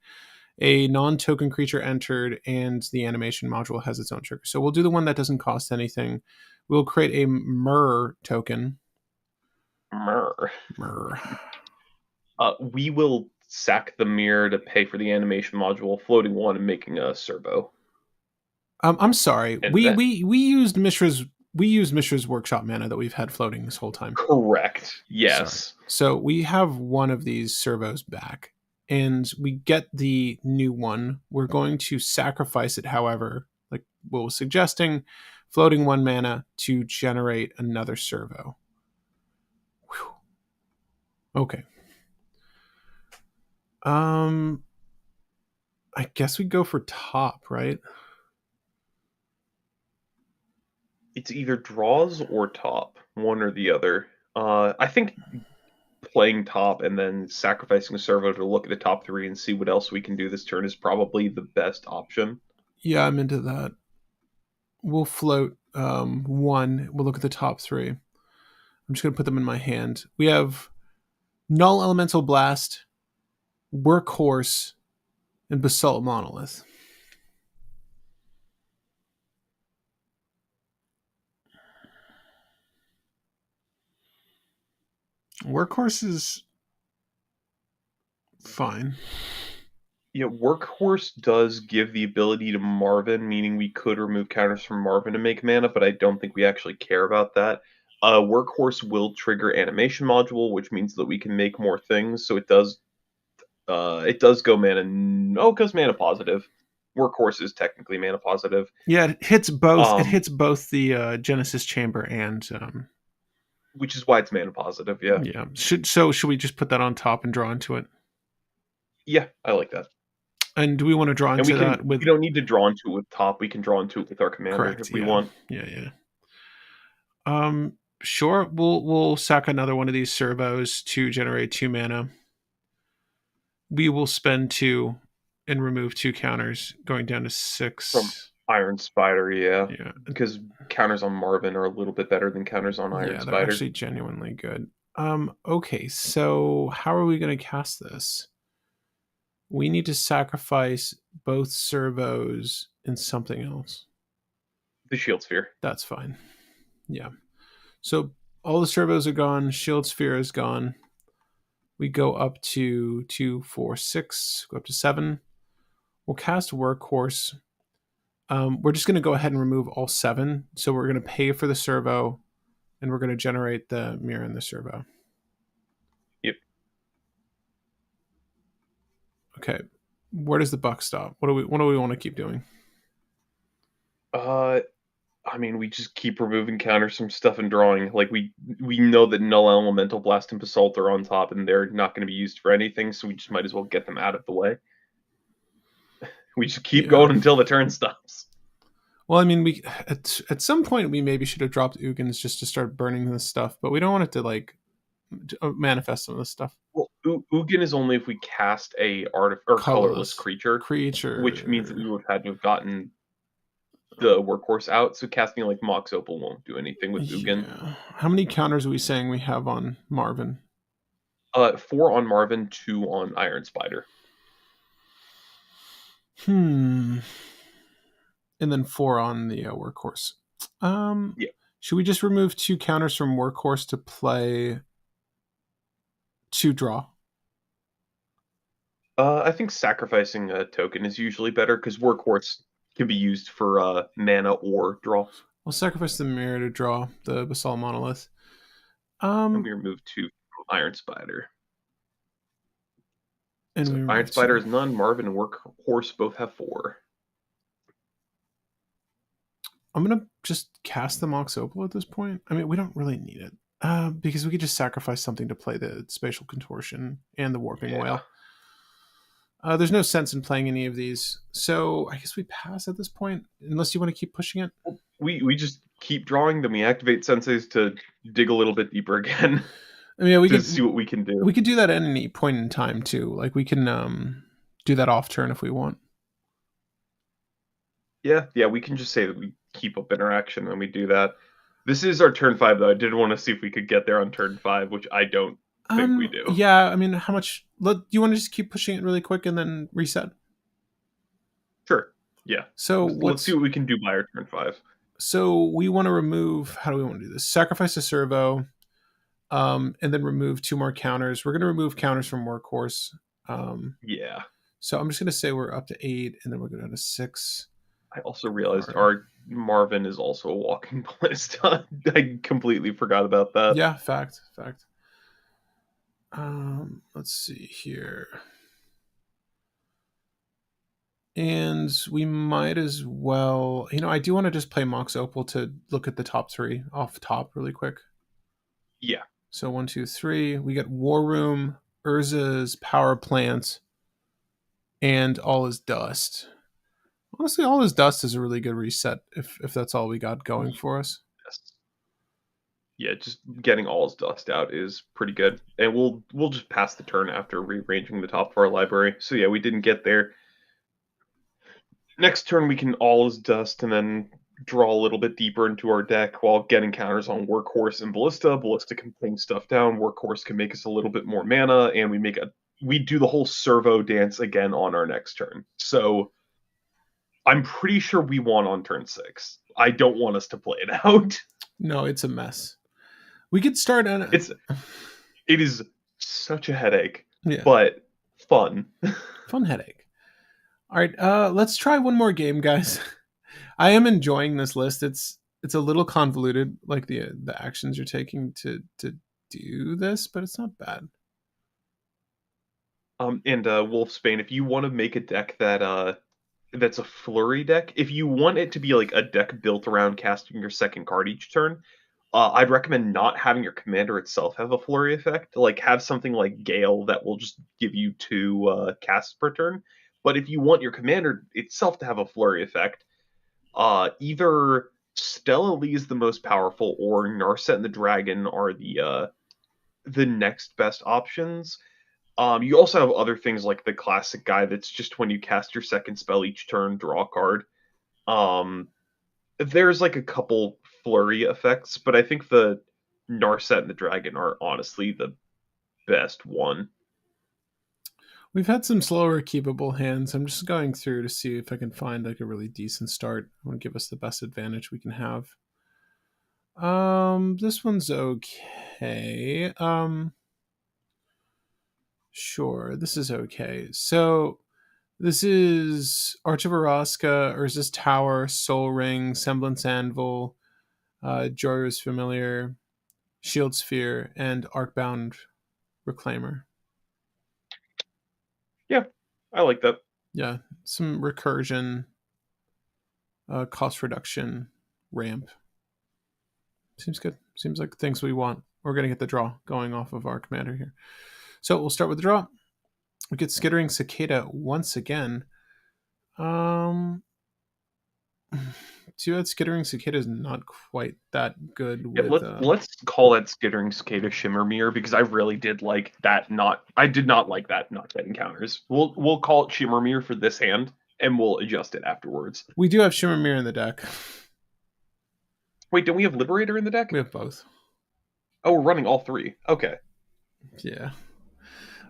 A non-token creature entered, and the animation module has its own trigger. So we'll do the one that doesn't cost anything. We'll create a Myrrh token. Myrrh. Myrrh. We will sack the mirror to pay for the animation module, floating one and making a servo. I'm sorry. And We that we we used Mishra's workshop mana that we've had floating this whole time. correct. Sorry. Yes. So we have one of these servos back, and we get the new one. We're going to sacrifice it, however, like Will was suggesting, floating 1 mana to generate another servo. Whew. Okay. I guess we go for top, right? It's either draws or top, one or the other. I think playing top and then sacrificing a servo to look at the top three and see what else we can do this turn is probably the best option. Yeah, I'm into that. We'll float one. We'll look at the top three. I'm just going to put them in my hand. We have Null Elemental Blast, Workhorse, and Basalt Monolith. Workhorse is fine. Yeah, Workhorse does give the ability to Marvin, meaning we could remove counters from Marvin to make mana, but I don't think we actually care about that. Workhorse will trigger animation module, which means that we can make more things. So it does. It does go mana. Oh, it goes mana positive. Workhorse is technically mana positive. Yeah, it hits both. It Um, hits both the Genesis Chamber and which is why it's mana positive. Yeah, yeah. Should we just put that on top and draw into it? yeah, I like that. And do we want to draw And we into can. that We with don't need to draw into it with top. We can draw into it with our commander correct? if we Yeah, want. yeah. Sure. We'll sack another one of these servos to generate 2 mana. We will spend 2 and remove 2 counters, going down to From 6. Iron Spider, yeah. Yeah, Because counters on Marvin are a little bit better than counters on Iron yeah, they're Spider. actually genuinely good. Okay, so how are we going to cast this? We need to sacrifice both servos and something else. The Shield Sphere. That's fine. Yeah. So all the servos are gone. Shield Sphere is gone. We go up to 2, 4, 6, go up to 7. We'll cast Workhorse. We're just going to go ahead and remove all 7. So we're going to pay for the servo, and we're going to generate the mirror in the servo. Yep. Okay. Where does the buck stop? What do we want to keep doing? I mean, we just keep removing counters from stuff and drawing. Like we know that Null Elemental Blast and Basalt are on top, and they're not going to be used for anything. So we just might as well get them out of the way. We just keep Yeah. going until the turn stops. Well, I mean, we at some point we maybe should have dropped Ugins just to start burning this stuff, but we don't want it to like manifest some of this stuff. Well, Ugin is only if we cast a colorless creature, which means that we would have had to have gotten the Workhorse out. So casting like Mox Opal won't do anything with Ugin. Yeah. How many counters are we saying we have on Marvin? 4 on Marvin, 2 on Iron Spider. And then 4 on the Workhorse. Yeah. Should we just remove 2 counters from Workhorse to play 2 draw? I think sacrificing a token is usually better because Workhorse can be used for mana or draw. We'll sacrifice the mirror to draw the Basalt Monolith. And we remove 2 from Iron Spider. And so Iron Spider is none. Marvin and Workhorse both have 4. I'm gonna just cast the Mox Opal at this point. I mean, we don't really need it because we could just sacrifice something to play the Spatial Contortion and the Warping Whale. There's no sense in playing any of these, so I guess we pass at this point, unless you want to keep pushing it. We just keep drawing, then we activate Senseis to dig a little bit deeper again. I mean, we to could see what we can do. We could do that at any point in time too. Like we can do that off turn if we want. Yeah, we can just say that we keep up interaction when we do that. This is our turn 5, though. I did want to see if we could get there on turn 5, which I don't think we do. Yeah, I mean, how much? Do you want to just keep pushing it really quick and then reset? Sure. Yeah. So let's see what we can do by our turn 5. So we want to remove. How do we want to do this? Sacrifice a servo, and then remove 2 more counters. We're going to remove counters from Workhorse. Yeah. So I'm just going to say we're up to 8, and then we're going down to 6. I also realized our Marvin is also a walking ballista. I completely forgot about that. Yeah, fact. Let's see here. And we might as well, I do want to just play Mox Opal to look at the top 3 off top really quick. Yeah. So 1, 2, 3. We got War Room, Urza's Power Plant, and All Is Dust. Honestly, all his dust is a really good reset if that's all we got going for us. Yes. Yeah, just getting all his dust out is pretty good, and we'll just pass the turn after rearranging the top of our library. So yeah, we didn't get there. Next turn we can all his dust and then draw a little bit deeper into our deck while getting counters on Workhorse and Ballista. Ballista can bring stuff down. Workhorse can make us a little bit more mana, and we do the whole servo dance again on our next turn. So I'm pretty sure we won on turn 6. I don't want us to play it out. No, it's a mess. We could start on It is such a headache, yeah, but fun. fun headache. All right, let's try one more game, guys. I am enjoying this list. It's a little convoluted, like the actions you're taking to do this, but it's not bad. And Wolfsbane, if you want to make a deck that's a flurry deck, if you want it to be like a deck built around casting your second card each turn, I'd recommend not having your commander itself have a flurry effect. Like have something like Gale that will just give you 2 casts per turn. But if you want your commander itself to have a flurry effect, either Stella Lee is the most powerful or Narset and the Dragon are the next best options. You also have other things like the classic guy that's just when you cast your second spell each turn, draw a card. Um, there's like a couple flurry effects, but I think the Narset and the Dragon are honestly the best one. We've had some slower keepable hands. I'm just going through to see if I can find like a really decent start. I want to give us the best advantage we can have. This one's okay. Sure, this is okay. So this is Arch of Araska, Urza's Tower, Soul Ring, Semblance Anvil, Jorah's Familiar, Shield Sphere, and Arcbound Reclaimer. Yeah, I like that. Yeah, some recursion, cost reduction, ramp. Seems good. Seems like things we want. We're going to get the draw going off of our commander here. So we'll start with the draw. We get Skittering Cicada once again. Too bad Skittering Cicada is not quite that good Yeah, with. let's call that Skittering Cicada Shimmermere because I really did like that. I did not like that not getting counters. We'll call it Shimmermere for this hand, and we'll adjust it afterwards. We do have Shimmermere in the deck. Wait, don't we have Liberator in the deck? We have both. Oh, we're running all 3. Okay. Yeah.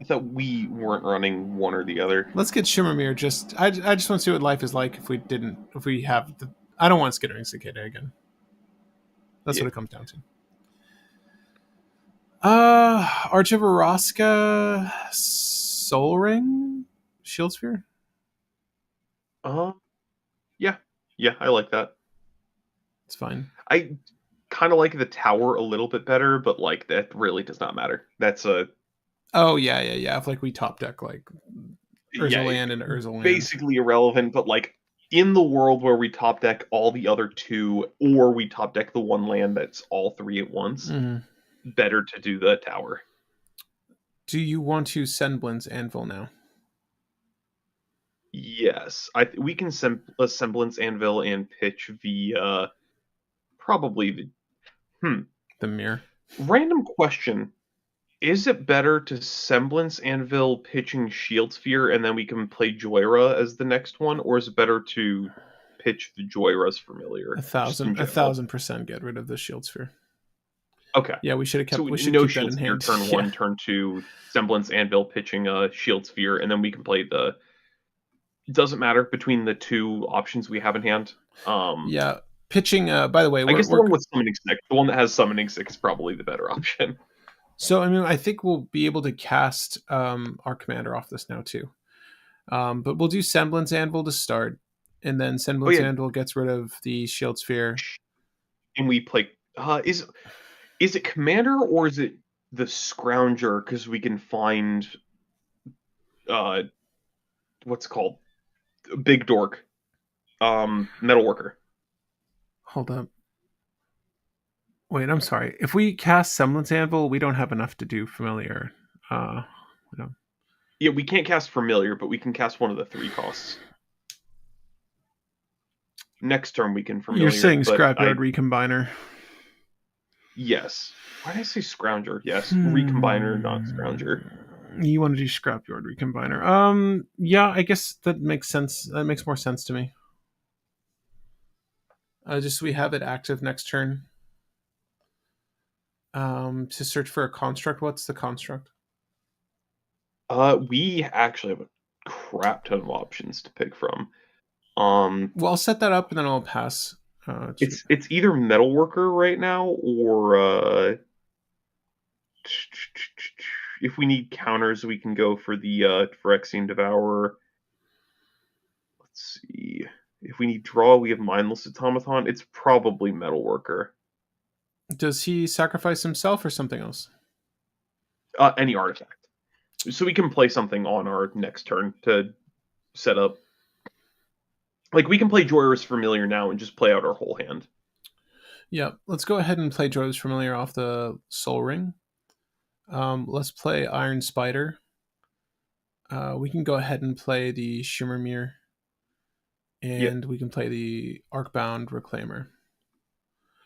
I thought we weren't running one or the other. Let's get Shimmermere. I just want to see what life is like if we have the. I don't want Skittering Cicada again. That's what it comes down to. Arch of Araska, Soul Ring, Shield Sphere. Yeah, I like that. It's fine. I kind of like the tower a little bit better, but like that really does not matter. That's a Oh yeah. If like we top deck like Urzaland and Urzaland, basically irrelevant. But like in the world where we top deck all the other 2, or we top deck the one land that's all 3 at once, better to do the tower. Do you want to Semblance Anvil now? Yes, we can Semblance Anvil and pitch via probably the mirror. Random question. Is it better to Semblance Anvil pitching Shield Sphere and then we can play Joyra as the next one, or is it better to pitch the Joyra's Familiar? 1,000% get rid of the Shield Sphere. Okay. Yeah, we should have kept. So we should no keep Shield that in Sphere hand. turn 1, turn 2, Semblance Anvil pitching a Shield Sphere, and then we can play the. It doesn't matter between the 2 options we have in hand. Yeah, pitching. By the way, I guess the one with Summoning Sick, the one that has Summoning Sick, is probably the better option. So I mean, I think we'll be able to cast our commander off this now too. But we'll do Semblance Anvil to start, and then Semblance Anvil gets rid of the Shield Sphere. And we play. Is it Commander or is it the Scrounger? Because we can find what's it called? Big Dork. Metalworker. Hold up. Wait, I'm sorry. If we cast Semblance Anvil, we don't have enough to do Familiar. Yeah, we can't cast Familiar, but we can cast one of the 3 costs. next turn we can You're familiar saying it, but Scrapyard Recombiner. yes. Why did I say Scrounger? Yes, Recombiner, not Scrounger. You want to do Scrapyard Recombiner? Yeah, I guess that makes sense. That makes more sense to me. Just we have it active next turn. To search for a construct. What's the construct? We actually have a crap ton of options to pick from. Well, I'll set that up and then I'll pass. It's either Metalworker right now or if we need counters, we can go for the Phyrexian Devourer. Let's see. If we need draw, we have Mindless Automaton. It's probably Metalworker. Does he sacrifice himself or something else? Any artifact. So we can play something on our next turn to set up. Like, we can play Joyous Familiar now and just play out our whole hand. Yeah, let's go ahead and play Joyous Familiar off the Soul Ring. Let's play Iron Spider. We can go ahead and play the Shimmermere. And we can play the Arcbound Reclaimer.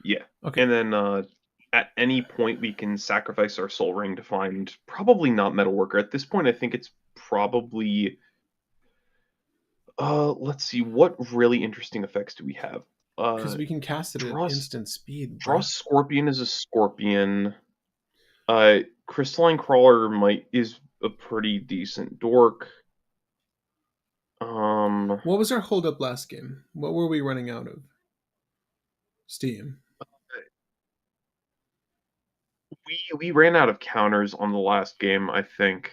Yeah. Okay. And then at any point we can sacrifice our Soul Ring to find probably not Metalworker. At this point, I think it's probably... let's see. What really interesting effects do we have? Because we can cast it at instant speed. Draw Scorpion is a Scorpion. Crystalline Crawler is a pretty decent dork. What was our holdup last game? What were we running out of? Steam. We ran out of counters on the last game, I think.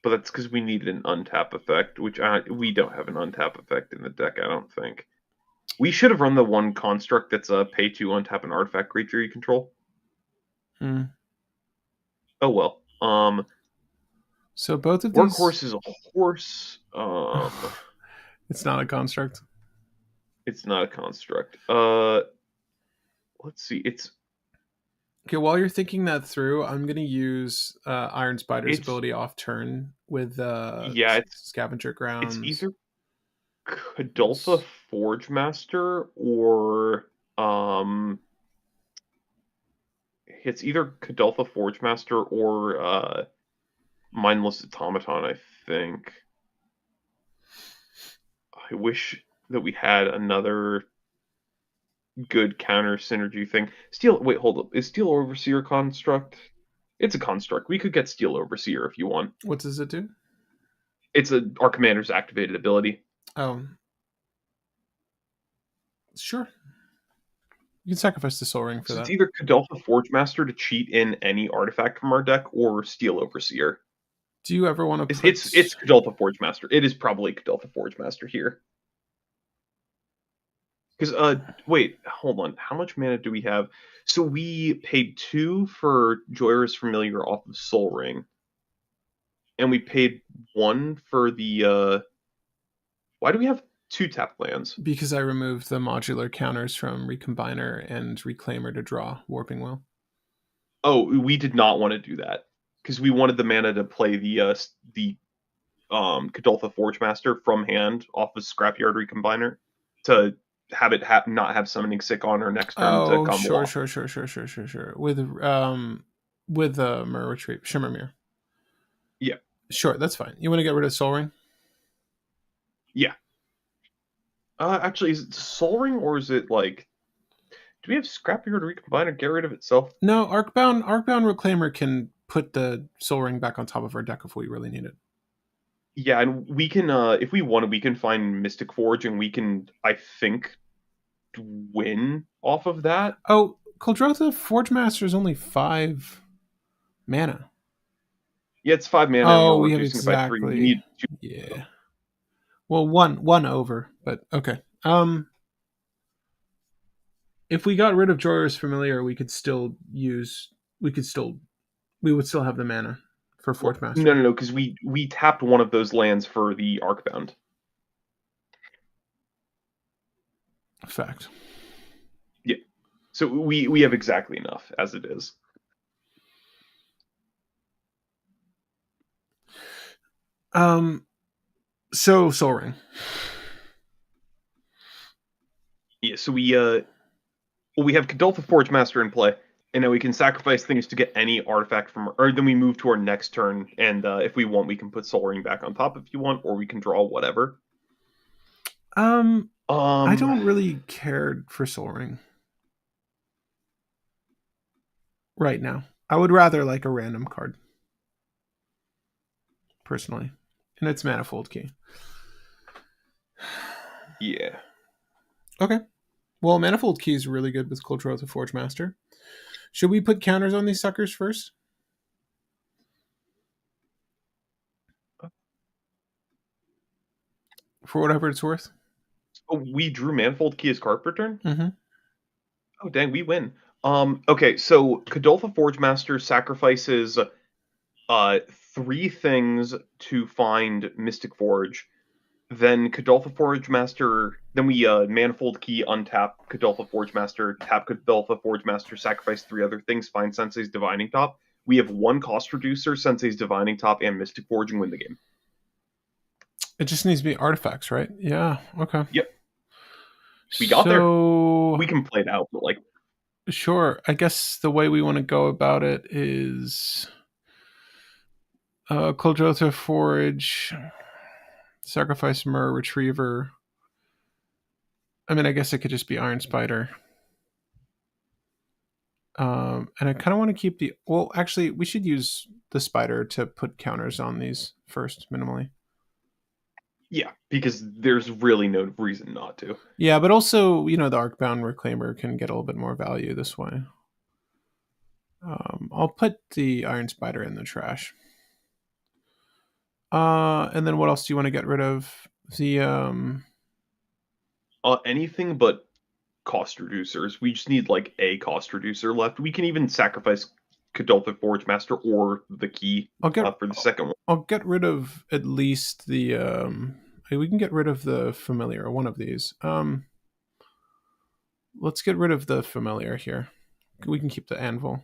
But that's because we needed an untap effect, which we don't have an untap effect in the deck, I don't think. We should have run the one construct that's a pay to untap an artifact creature you control. Oh well. So both of Workhorse is a horse. It's not a construct. It's not a construct. Let's see. It's okay. While you're thinking that through, I'm gonna use Iron Spider's ability off turn with Scavenger Grounds. It's either Kadolfa Forge Master or it's either Kadolfa Forge Master or Mindless Automaton, I think. I wish that we had another good counter synergy thing. Wait, hold up. Is Steel Overseer construct? It's a construct. We could get Steel Overseer if you want. What does it do? It's our commander's activated ability. Oh. Sure. You can sacrifice the Soul Ring for that. It's either Kadolfa Forge Master to cheat in any artifact from our deck or Steel Overseer. Do you ever want to put... It's Kadolfa Forge Master. It is probably Kadolfa Forge Master here. Because, wait, hold on. How much mana do we have? So we paid 2 for Joyous Familiar off of Soul Ring. And we paid 1 for the, why do we have 2 tap lands? Because I removed the modular counters from Recombiner and Reclaimer to draw Warping Well. Oh, we did not want to do that. Because we wanted the mana to play the Kadolfa Forge Master from hand off of Scrapyard Recombiner to have it not have summoning sick on our next turn to combo sure, off. Sure. With Mirror Retreat, Shimmermere. Yeah. Sure, that's fine. You want to get rid of Soul Ring? Yeah. Actually, is it Soul Ring or is it like... Do we have Scrapyard Recombiner get rid of itself? No, Arcbound Reclaimer can put the Soul Ring back on top of our deck if we really need it. Yeah, and we can, if we want to, we can find Mystic Forge, and we can, I think, win off of that. Oh, Kuldrotha Forge Master is only 5 mana. Yeah, it's 5 mana. Oh, we have exactly... We need 2. Yeah. Well, one over, but okay. If we got rid of Joyous Familiar, we would still have the mana for Forge Master. No, because we tapped one of those lands for the Arcbound. Fact. Yeah. So we have exactly enough as it is. So Soul Ring. Yeah, so we have Kadoltha Forge Master in play, and now we can sacrifice things to get any artifact from, or then we move to our next turn, and if we want, we can put Soul Ring back on top if you want, or we can draw whatever. Um, I Um, don't really care for Soul Ring right now. I would rather like a random card, personally. And it's Manifold Key. yeah. Okay. Well, Manifold Key is really good with Cold Growth of Forge Master. Should we put counters on these suckers first? For whatever it's worth? Oh, we drew Manifold Key as card per turn? Mm-hmm. Oh, dang, we win. Okay, so Kadoltha Forge Master sacrifices uh three things to find Mystic Forge. Then Kadoltha Forge Master, then we Manifold Key, untap Kadoltha Forge Master, tap Kadoltha Forge Master, sacrifice three other things, find Sensei's Divining Top. We have one cost reducer, Sensei's Divining Top, and Mystic Forge, and win the game. It just needs to be artifacts, right? Yeah. Okay. Yep, we got there. So We can play it out, but like, sure. I guess the way we want to go about it is Coldrotha Forge, Sacrifice Myrrh, Retriever. I mean, I guess it could just be Iron Spider. And I kind of want to keep the. Well, actually, we should use the spider to put counters on these first, minimally. yeah, because there's really no reason not to. Yeah, but also, the Arcbound Reclaimer can get a little bit more value this way. I'll put the Iron Spider in the trash. And then what else do you want to get rid of? The Anything but cost reducers. We just need like a cost reducer left. We can even sacrifice Kadoltha Forge Master or the key I'll get for the second one. I'll get rid of at least the we can get rid of the familiar, one of these. Let's get rid of the familiar here. We can keep the anvil.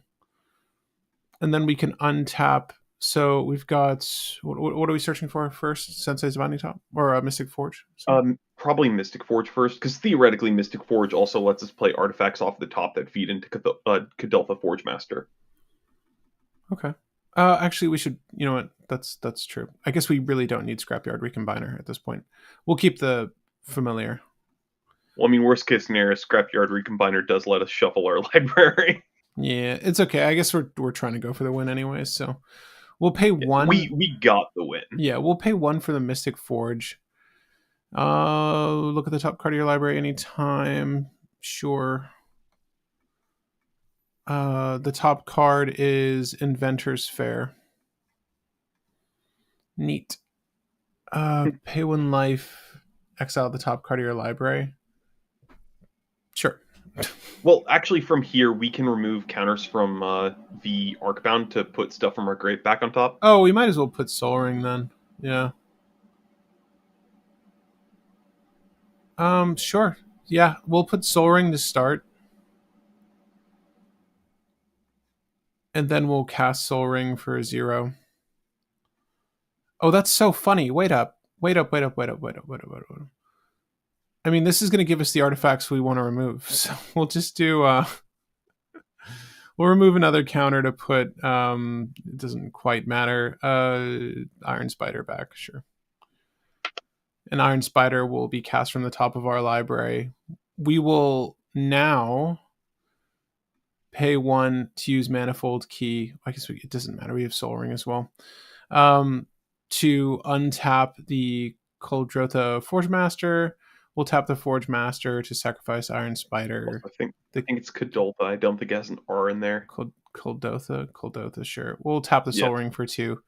And then we can untap. So we've got what are we searching for first? Sensei's Divining Top or Mystic Forge? Sorry. Probably Mystic Forge first, because theoretically Mystic Forge also lets us play artifacts off the top that feed into Kadoltha Forge Master. Okay. Actually, we should. You know what? That's true. I guess we really don't need Scrapyard Recombiner at this point. We'll keep the familiar. Well, I mean, worst case scenario, Scrapyard Recombiner does let us shuffle our library. Yeah, it's okay. I guess we're trying to go for the win anyway, so we'll pay one. We got the win. Yeah, we'll pay one for the Mystic Forge. Look at the top card of your library anytime. Sure. The top card is Inventor's Fair. Neat. Pay one life. Exile the top card of your library. Sure. Well, actually, from here we can remove counters from the Arcbound to put stuff from our grave back on top. Oh, we might as well put Soul Ring then. Yeah. Sure. Yeah, we'll put Soul Ring to start. And then we'll cast Soul Ring for a 0. Oh, that's so funny. Wait up. I mean, this is going to give us the artifacts we want to remove. So we'll just do we'll remove another counter to put it doesn't quite matter. Iron Spider back, sure. An Iron Spider will be cast from the top of our library. We will now pay one to use Manifold Key. I guess it doesn't matter. We have Soul Ring as well. To untap the Coldrotha Forge Master. We'll tap the Forge Master to sacrifice Iron Spider. I think it's Kadoltha. I don't think it has an R in there. Coldotha, sure. We'll tap the Soul Ring for 2.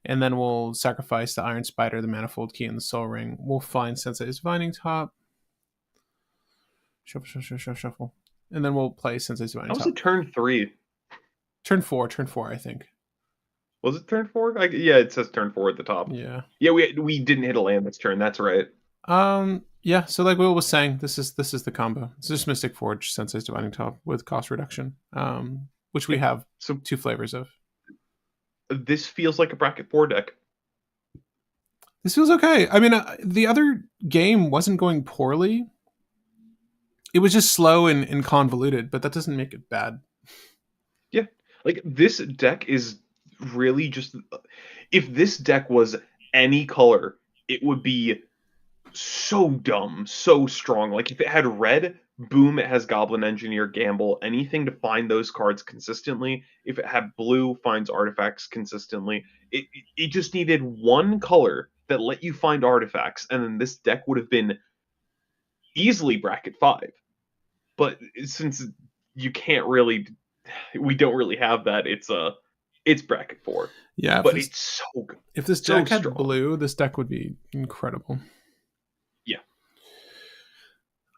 And then we'll sacrifice the Iron Spider, the Manifold Key, and the Soul Ring. We'll find Sensei's Divining Top. Shuffle. And then we'll play Sensei's Divining Top. That was a turn 3. Turn 4, I think. Was it turn 4? Yeah, it says turn 4 at the top. Yeah. Yeah, we didn't hit a land this turn. That's right. Yeah. So like Will was saying, this is the combo. It's just Mystic Forge, Sensei's Divining Top with cost reduction. Which we have 2 flavors of. This feels like a bracket 4 deck. This feels okay. I mean, the other game wasn't going poorly. It was just slow and convoluted, but that doesn't make it bad. Yeah. Like this deck is really just if this deck was any color, it would be so dumb, so strong. Like if it had red, boom, it has Goblin Engineer, Gamble, anything to find those cards consistently. If it had blue, finds artifacts consistently. It just needed one color that let you find artifacts, and then this deck would have been easily bracket 5. But since you can't really, we don't really have that. It's bracket 4. Yeah, But it's so good, if this so deck had strong. blue, this deck would be incredible. Yeah.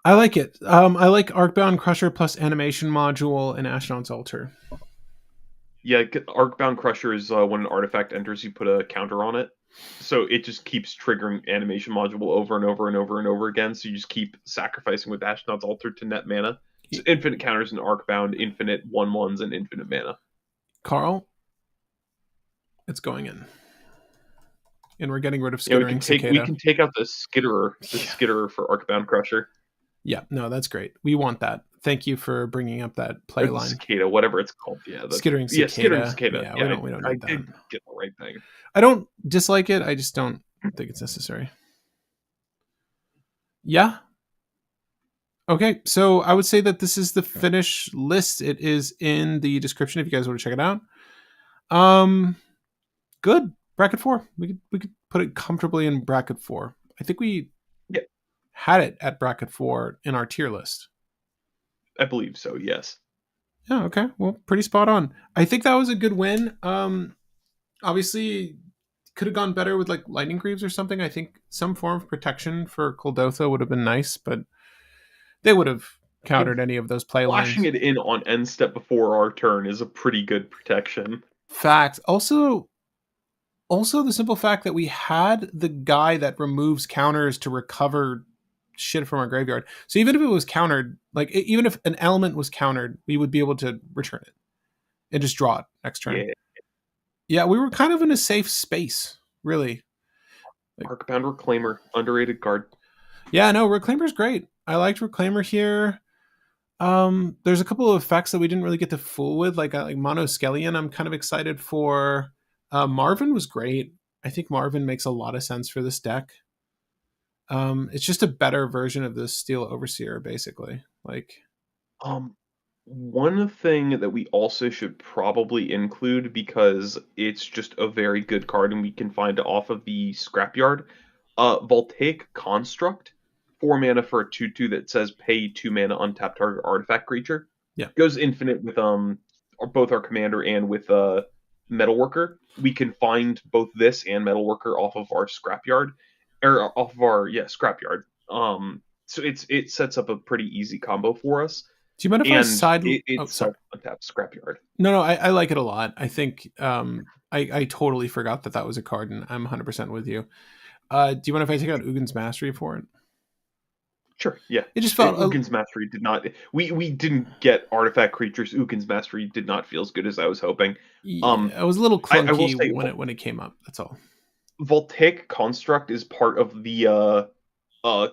I like it. I like Arcbound Crusher plus animation module and Astronaut's Altar. Yeah, Arcbound Crusher is when an artifact enters, you put a counter on it. So it just keeps triggering animation module over and over and over and over again. So you just keep sacrificing with Astronaut's Altar to net mana. So infinite counters in Arcbound, infinite 1/1s, and infinite mana. Carl, it's going in. And we're getting rid of Yeah, Skittering Cicada. we can take out the Skitterer for Arcbound Crusher. Yeah, no, that's great. We want that. Thank you for bringing up that play line. Cicada, whatever it's called. Yeah, Skittering Cicada. Yeah, Skittering Cicada. Yeah, we don't need that. Get the right thing. I don't dislike it. I just don't think it's necessary. Yeah. Okay, so I would say that this is the finish list. It is in the description if you guys want to check it out. Good. Bracket 4. We could put it comfortably in bracket 4. I think we had it at bracket 4 in our tier list. I believe so, yes. Yeah, okay. Well, pretty spot on. I think that was a good win. Obviously could have gone better with like Lightning Greaves or something. I think some form of protection for Kuldotha would have been nice, but they would have countered any of those play lines. Flashing it in on end step before our turn is a pretty good protection. Fact. Also the simple fact that we had the guy that removes counters to recover shit from our graveyard. So even if it was countered, like even if an element was countered, we would be able to return it and just draw it next turn. Yeah, we were kind of in a safe space, really. Like, Arcbound Reclaimer, underrated card. Yeah, no, Reclaimer's great. I liked Reclaimer here. There's a couple of effects that we didn't really get to fool with, like Monoskellion. I'm kind of excited for. Marvin was great. I think Marvin makes a lot of sense for this deck. It's just a better version of the Steel Overseer, basically. Like, one thing that we also should probably include, because it's just a very good card and we can find it off of the scrapyard, Voltaic Construct, 4 mana for a 2/2 that says pay 2 mana untap target artifact creature. Yeah, goes infinite with both our commander and with Metalworker. We can find both this and Metalworker off of our scrapyard, or off of our scrapyard. So it sets up a pretty easy combo for us. Do you mind if I side? It's untap scrapyard. No, I like it a lot. I think I totally forgot that was a card, and I'm 100% with you. Do you mind if I take out Ugin's Mastery for it? Sure, yeah. It just felt Ugin's Mastery did not. We didn't get artifact creatures. Ugin's Mastery did not feel as good as I was hoping. Yeah, it was a little clunky I will say, when it came up. That's all. Voltaic Construct is part of the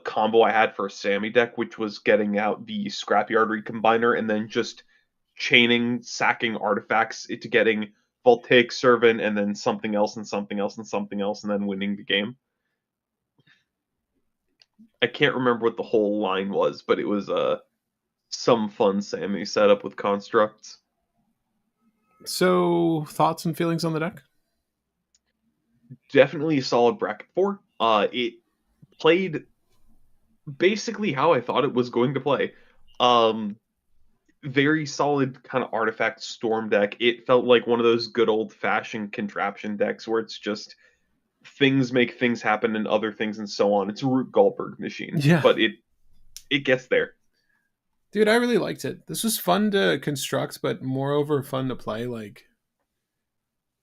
combo I had for a Sammy deck, which was getting out the Scrapyard Recombiner and then just chaining, sacking artifacts into getting Voltaic Servant and then something else and something else and something else and then winning the game. I can't remember what the whole line was, but it was some fun Sammy setup with constructs. So, thoughts and feelings on the deck? Definitely a solid bracket 4. It played basically how I thought it was going to play. Very solid kind of artifact storm deck. It felt like one of those good old-fashioned contraption decks where it's just things make things happen and other things and so on. It's a Root Goldberg machine, but it gets there. Dude, I really liked it. This was fun to construct, but moreover fun to play. Like,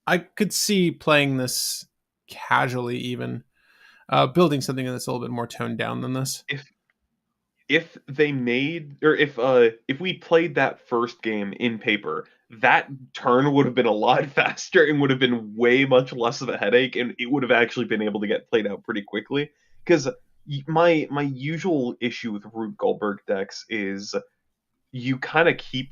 I could see playing this casually, even building something that's a little bit more toned down than this. If they made, or if we played that first game in paper, that turn would have been a lot faster and would have been way much less of a headache, and it would have actually been able to get played out pretty quickly. Because my usual issue with Rube Goldberg decks is you kind of keep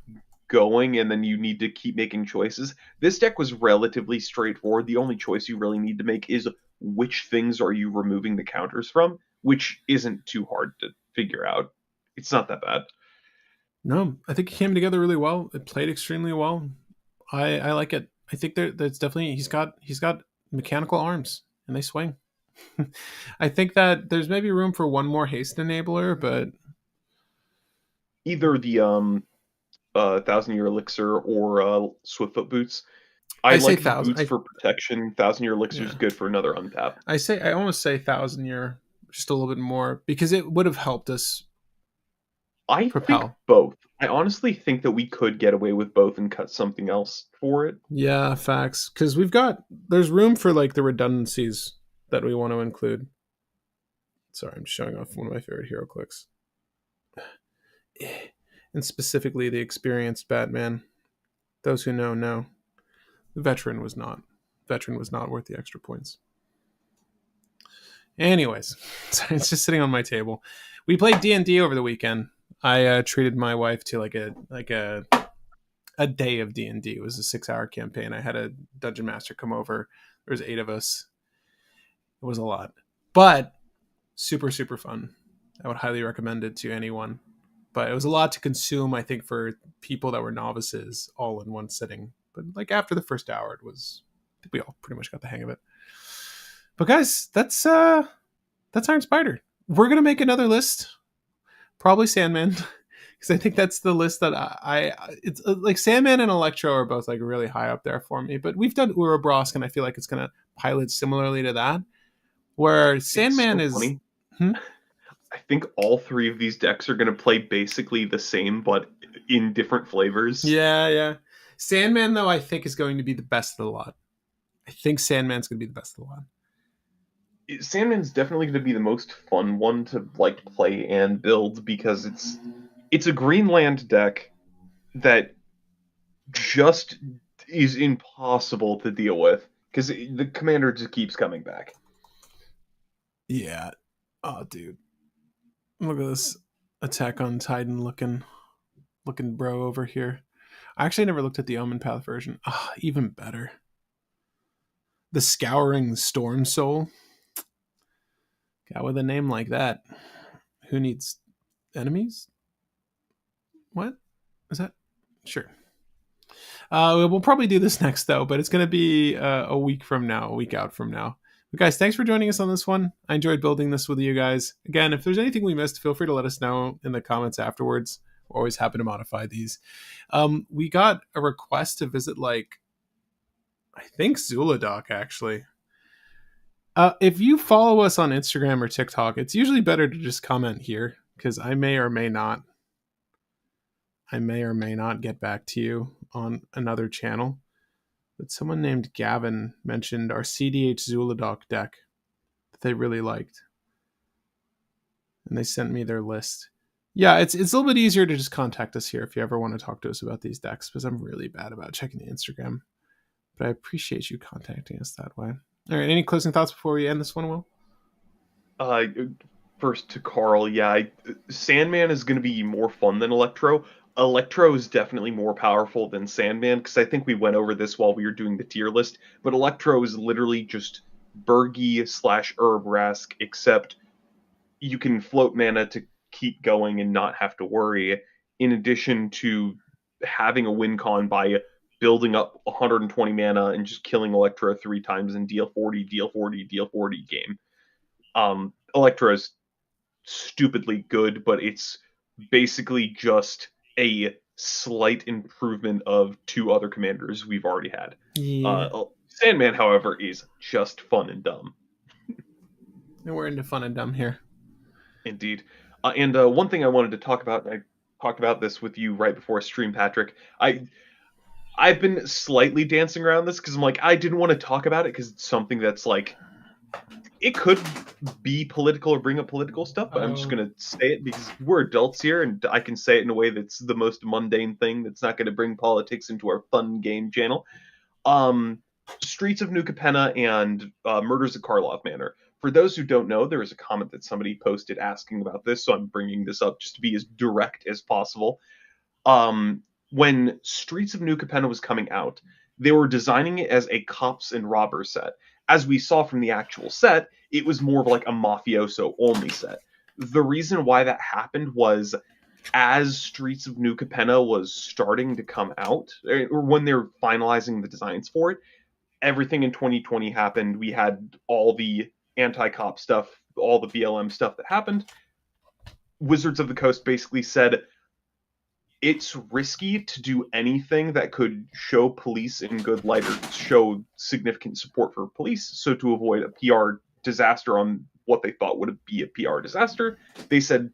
going and then you need to keep making choices. This deck was relatively straightforward. The only choice you really need to make is which things are you removing the counters from, which isn't too hard to figure out. It's not that bad. No, I think it came together really well. It played extremely well. I like it. I think that's definitely he's got mechanical arms and they swing. I think that there's maybe room for one more haste enabler, but Either the Thousand Year Elixir or Swiftfoot Boots. I I say like the thousand. boots for protection. Thousand Year Elixir is Yeah, good for another untap. I almost say 1,000 year, just a little bit more because it would have helped us I think propel. both. I honestly think that we could get away with both and cut something else for it. Yeah, facts. Because there's room for like the redundancies that we want to include. Sorry, I'm showing off one of my favorite hero clicks, and specifically the experienced Batman. Those who know. The veteran was not. Veteran was not worth the extra points. Anyways, so it's just sitting on my table. We played D&D over the weekend. I treated my wife to a day of D&D. It was a 6-hour campaign. I had a dungeon master come over. There was 8 of us. It was a lot, but super super fun. I would highly recommend it to anyone. But it was a lot to consume, I think, for people that were novices all in one sitting. But like after the first hour, I think we all pretty much got the hang of it. But guys, that's Iron Spider. We're gonna make another list, probably Sandman, because I think that's the list that it's like Sandman and Electro are both like really high up there for me. But we've done Ouroboros, and I feel like it's gonna pilot similarly to that, where It's Sandman so is. funny. Hmm? I think all three of these decks are going to play basically the same, but in different flavors. Yeah, yeah. Sandman though, I think is going to be the best of the lot. I think Sandman's going to be the best of the lot. Sandman's definitely going to be the most fun one to like play and build because it's a Greenland deck that just is impossible to deal with because the commander just keeps coming back. Yeah. Oh, dude, look at this Attack on Titan looking bro over here. I actually never looked at the Omen Path version. Ah, even better. The Scouring Storm Soul. Got with a name like that. Who needs enemies? What is that? Sure. We'll probably do this next though, but it's going to be a week from now, a week out from now. But guys, thanks for joining us on this one. I enjoyed building this with you guys. Again, if there's anything we missed, feel free to let us know in the comments afterwards. We're always happy to modify these. We got a request to visit, like, I think Zuladoc actually. If you follow us on Instagram or TikTok, it's usually better to just comment here because I may or may not get back to you on another channel. But someone named Gavin mentioned our cEDH Zuladoc deck that they really liked. And they sent me their list. Yeah, it's a little bit easier to just contact us here if you ever want to talk to us about these decks, because I'm really bad about checking the Instagram. But I appreciate you contacting us that way. All right, any closing thoughts before we end this one, Will? Uh, First to Carl, yeah, Sandman is going to be more fun than Electro. Electro is definitely more powerful than Sandman because I think we went over this while we were doing the tier list. But Electro is literally just Bergy slash Herb Rask, except you can float mana to keep going and not have to worry. In addition to having a win con by building up 120 mana and just killing Electro 3 times and deal 40, deal 40, deal 40 game. Electro is stupidly good, but it's basically just a slight improvement of 2 other commanders we've already had. Yeah. Sandman, however, is just fun and dumb. And we're into fun and dumb here. Indeed. And one thing I wanted to talk about, I talked about this with you right before stream, Patrick. I've been slightly dancing around this because I'm like, I didn't want to talk about it because it's something that's like, it could be political or bring up political stuff, but I'm just going to say it because we're adults here and I can say it in a way that's the most mundane thing that's not going to bring politics into our fun game channel. Streets of New Capenna and Murders at Karlov Manor. For those who don't know, there was a comment that somebody posted asking about this, so I'm bringing this up just to be as direct as possible. When Streets of New Capenna was coming out, they were designing it as a cops and robbers set. As we saw from the actual set, it was more of like a mafioso only set. The reason why that happened was as Streets of New Capenna was starting to come out, or when they're finalizing the designs for it, everything in 2020 happened. We had all the anti-cop stuff, all the BLM stuff that happened. Wizards of the Coast basically said it's risky to do anything that could show police in good light or show significant support for police. So to avoid a PR disaster on what they thought would be a PR disaster, they said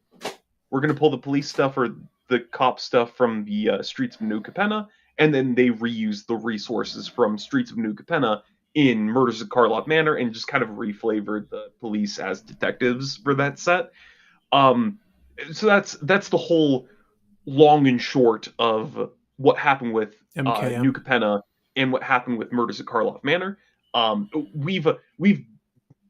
we're going to pull the police stuff or the cop stuff from the Streets of New Capenna, and then they reuse the resources from Streets of New Capenna in Murders at Karlov Manor and just kind of reflavored the police as detectives for that set. Um, so that's the whole long and short of what happened with New MKM. Capenna and what happened with Murders at Karlov Manor. We've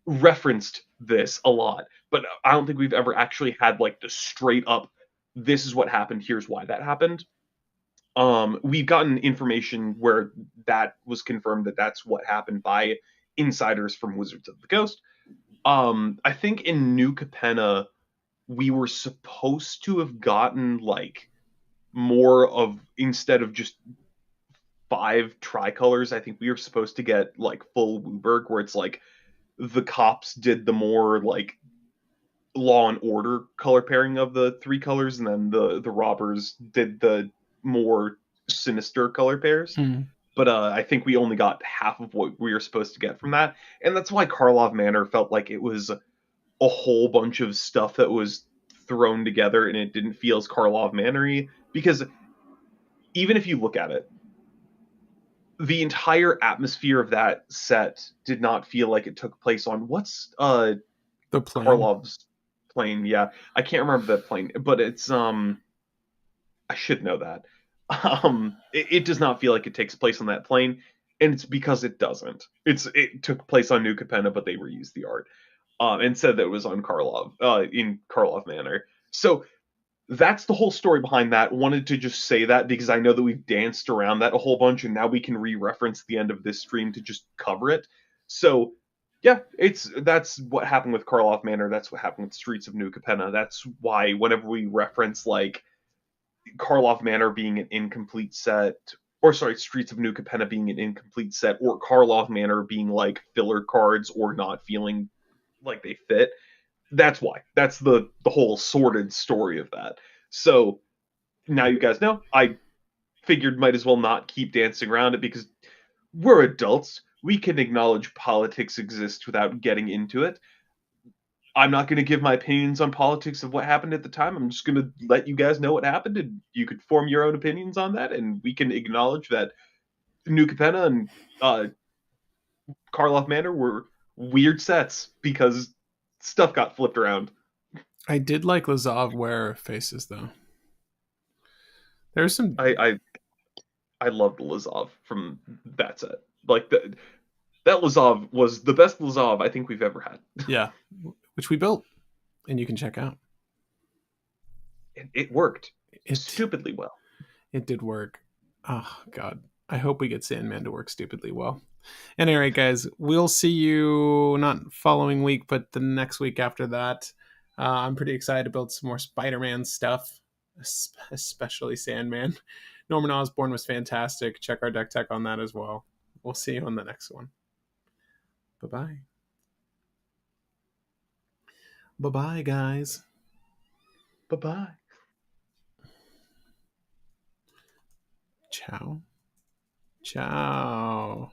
referenced this a lot, but I don't think we've ever actually had like the straight up, this is what happened, here's why that happened. We've gotten information where that was confirmed that that's what happened by insiders from Wizards of the Coast. I think in New Capenna, we were supposed to have gotten like more of, instead of just 5 tricolors, I think we were supposed to get like full Wooburg, where it's like the cops did the more like law and order color pairing of the 3 colors, and then the robbers did the more sinister color pairs. Mm. But I think we only got half of what we were supposed to get from that, and that's why Karlov Manor felt like it was a whole bunch of stuff that was thrown together, and it didn't feel as Karlov Manor-y, because even if you look at it, the entire atmosphere of that set did not feel like it took place on what's The plane. Karlov's plane. Yeah, I can't remember that plane, but it's I should know that. It does not feel like it takes place on that plane, and it's because it doesn't. It took place on New Capenna, but they reused the art, and said that it was on Karlov, in Karlov Manor. So that's the whole story behind that. Wanted to just say that because I know that we've danced around that a whole bunch, and now we can re-reference the end of this stream to just cover it. So yeah, that's what happened with Karlov Manor. That's what happened with Streets of New Capenna. That's why whenever we reference like Karlov Manor being an incomplete set, or sorry, Streets of New Capenna being an incomplete set, or Karlov Manor being like filler cards or not feeling like they fit, that's why. That's the whole sordid story of that. So now you guys know. I figured might as well not keep dancing around it because we're adults. We can acknowledge politics exists without getting into it. I'm not going to give my opinions on politics of what happened at the time. I'm just going to let you guys know what happened, and you could form your own opinions on that. And we can acknowledge that New Capenna and Karlov Manor were weird sets because stuff got flipped around. I did like Lazov wear faces though. There's some, I I loved Lazov from that set. Like that Lazov was the best Lazov I think we've ever had. yeah, which we built, and you can check out. It worked It stupidly well. it did work. Oh God, I hope we get Sandman to work stupidly well. And all right, guys, we'll see you not following week, but the next week after that. I'm pretty excited to build some more Spider-Man stuff, especially Sandman. Norman Osborn was fantastic. Check our deck tech on that as well. We'll see you on the next one. Bye bye. Bye bye, guys. Bye bye. Ciao. Ciao.